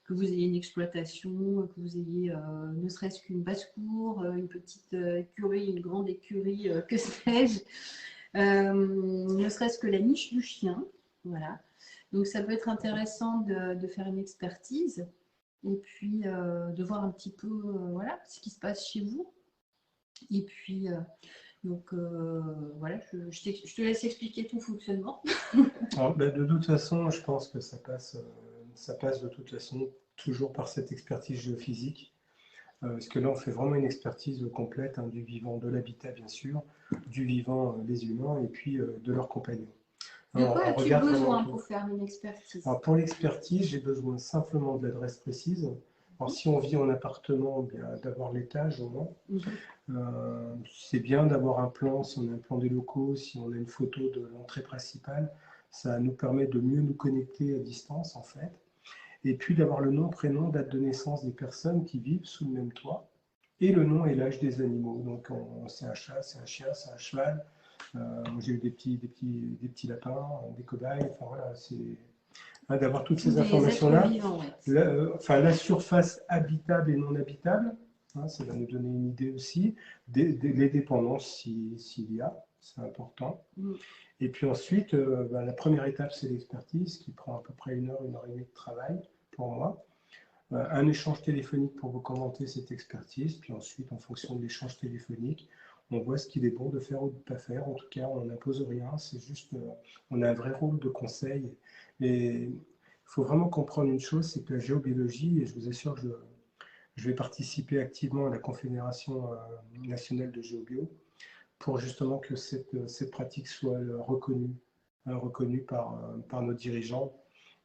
que vous ayez une exploitation, que vous ayez ne serait-ce qu'une basse-cour, une petite écurie, une grande écurie, que sais-je, ne serait-ce que la niche du chien, voilà. Donc, ça peut être intéressant de faire une expertise et puis de voir un petit peu voilà, ce qui se passe chez vous. Et puis, donc voilà, je te laisse expliquer ton fonctionnement. Alors, de toute façon, je pense que ça passe de toute façon toujours par cette expertise géophysique. Parce que là, on fait vraiment une expertise complète hein, du vivant, de l'habitat bien sûr, du vivant des humains et puis de leurs compagnons. De quoi as-tu besoin pour faire une expertise? Alors, pour l'expertise, j'ai besoin simplement de l'adresse précise. Alors, si on vit en appartement, bien d'avoir l'étage au moins. C'est bien d'avoir un plan, si on a un plan des locaux, si on a une photo de l'entrée principale. Ça nous permet de mieux nous connecter à distance, en fait. Et puis d'avoir le nom, prénom, date de naissance des personnes qui vivent sous le même toit. et le nom et l'âge des animaux. Donc c'est un chat, c'est un chien, c'est un cheval. J'ai eu des petits lapins, des cobayes. Enfin voilà, c'est d'avoir toutes Tous ces des êtres informations-là. vivants, ouais. La surface habitable et non habitable, hein, ça va nous donner une idée aussi. Les dépendances, s'il y a, c'est important. Et puis ensuite, la première étape, c'est l'expertise, qui prend à peu près 1 heure et demie de travail pour moi. Un échange téléphonique pour vous commenter cette expertise, puis ensuite, en fonction de l'échange téléphonique, on voit ce qu'il est bon de faire ou de ne pas faire. En tout cas, on n'impose rien, c'est juste, on a un vrai rôle de conseil. Mais il faut vraiment comprendre une chose, c'est que la géobiologie, et je vous assure que je vais participer activement à la Confédération nationale de géobio, pour justement que cette pratique soit reconnue par nos dirigeants,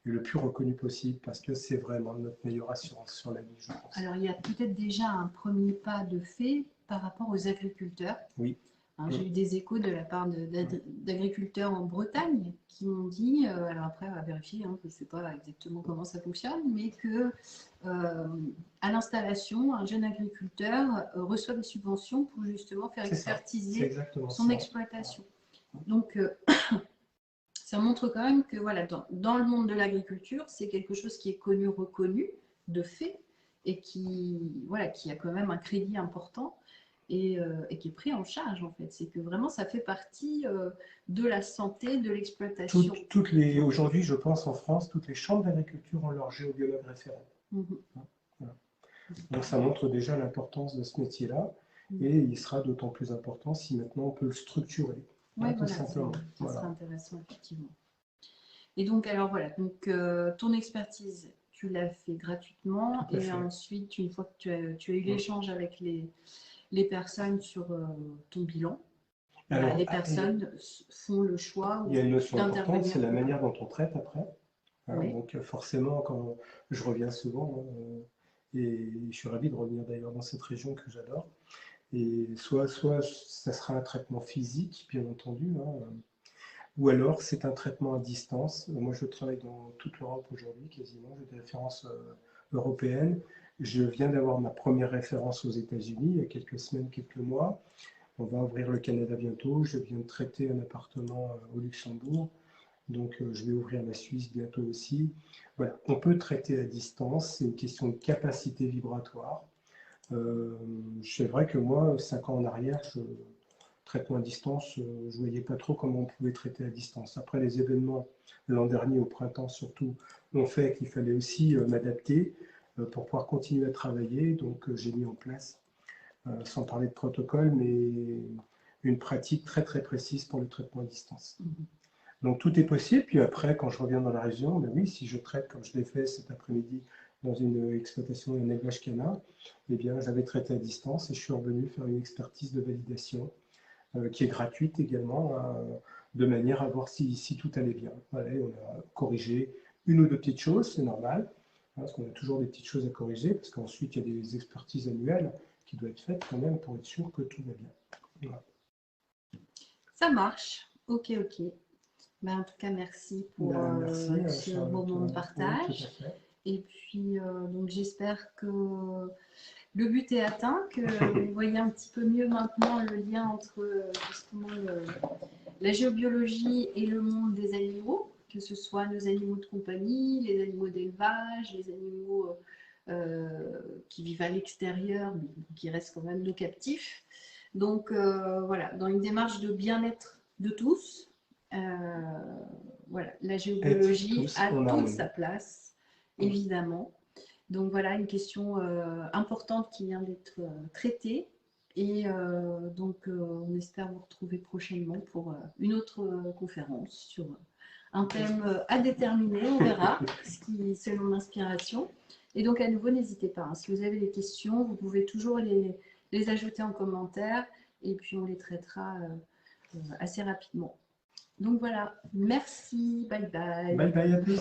et le plus reconnu possible, parce que c'est vraiment notre meilleure assurance sur la vie, je pense. Alors, il y a peut-être déjà un premier pas de fait par rapport aux agriculteurs. Oui. J'ai eu des échos de la part d'agriculteurs en Bretagne qui m'ont dit, alors après à vérifier, je ne sais pas exactement comment ça fonctionne, mais que à l'installation, un jeune agriculteur reçoit des subventions pour justement faire expertiser son exploitation. Donc ça montre quand même que voilà, dans le monde de l'agriculture, c'est quelque chose qui est connu, reconnu, de fait, et qui a quand même un crédit important. Et qui est pris en charge en fait. C'est que vraiment ça fait partie de la santé, de l'exploitation. Aujourd'hui, je pense en France, toutes les chambres d'agriculture ont leur géobiologue référent. Voilà. Donc ça montre déjà l'importance de ce métier-là, et il sera d'autant plus important si maintenant on peut le structurer. Oui, tout simplement. Ça sera intéressant effectivement. Et donc alors voilà, donc ton expertise, tu l'as fait gratuitement, et ensuite une fois que tu as eu l'échange avec les personnes sur ton bilan, les personnes font le choix. Il y a une notion importante, c'est la manière dont on traite après. Donc forcément, quand je reviens souvent, et je suis ravi de revenir d'ailleurs dans cette région que j'adore, et soit ça sera un traitement physique, bien entendu, ou alors c'est un traitement à distance. Moi, je travaille dans toute l'Europe aujourd'hui, quasiment, j'ai des références européennes. Je viens d'avoir ma première référence aux États-Unis il y a quelques semaines, quelques mois. On va ouvrir le Canada bientôt. Je viens de traiter un appartement au Luxembourg. Donc, je vais ouvrir la Suisse bientôt aussi. Voilà, on peut traiter à distance. C'est une question de capacité vibratoire. C'est vrai que moi, 5 ans en arrière, traitement à distance, je ne voyais pas trop comment on pouvait traiter à distance. Après, les événements l'an dernier, au printemps surtout, ont fait qu'il fallait aussi m'adapter pour pouvoir continuer à travailler. Donc, j'ai mis en place, sans parler de protocole, mais une pratique très très précise pour le traitement à distance. Donc tout est possible. Puis après, quand je reviens dans la région, ben oui, si je traite comme je l'ai fait cet après-midi dans une exploitation d'un élevage canin, eh bien j'avais traité à distance et je suis revenu faire une expertise de validation qui est gratuite également, de manière à voir si tout allait bien. Voilà, on a corrigé une ou deux petites choses, c'est normal, parce qu'on a toujours des petites choses à corriger, parce qu'ensuite il y a des expertises annuelles qui doivent être faites quand même pour être sûr que tout va bien. Voilà. Ça marche. Ok. Ben, en tout cas, merci pour ce moment de partage. Oui, et puis, donc j'espère que le but est atteint, que vous voyez un petit peu mieux maintenant le lien entre justement la géobiologie et le monde des animaux, que ce soit nos animaux de compagnie, les animaux d'élevage, les animaux qui vivent à l'extérieur, mais qui restent quand même nos captifs. Donc voilà, dans une démarche de bien-être de tous, voilà, la géobiologie a toute sa place, évidemment. Donc voilà, une question importante qui vient d'être traitée. Et donc on espère vous retrouver prochainement pour une autre conférence sur un thème à déterminer, on verra, selon l'inspiration. Et donc à nouveau, n'hésitez pas, hein, si vous avez des questions, vous pouvez toujours les ajouter en commentaire et puis on les traitera assez rapidement. Donc voilà, merci, bye bye. Bye bye, à plus.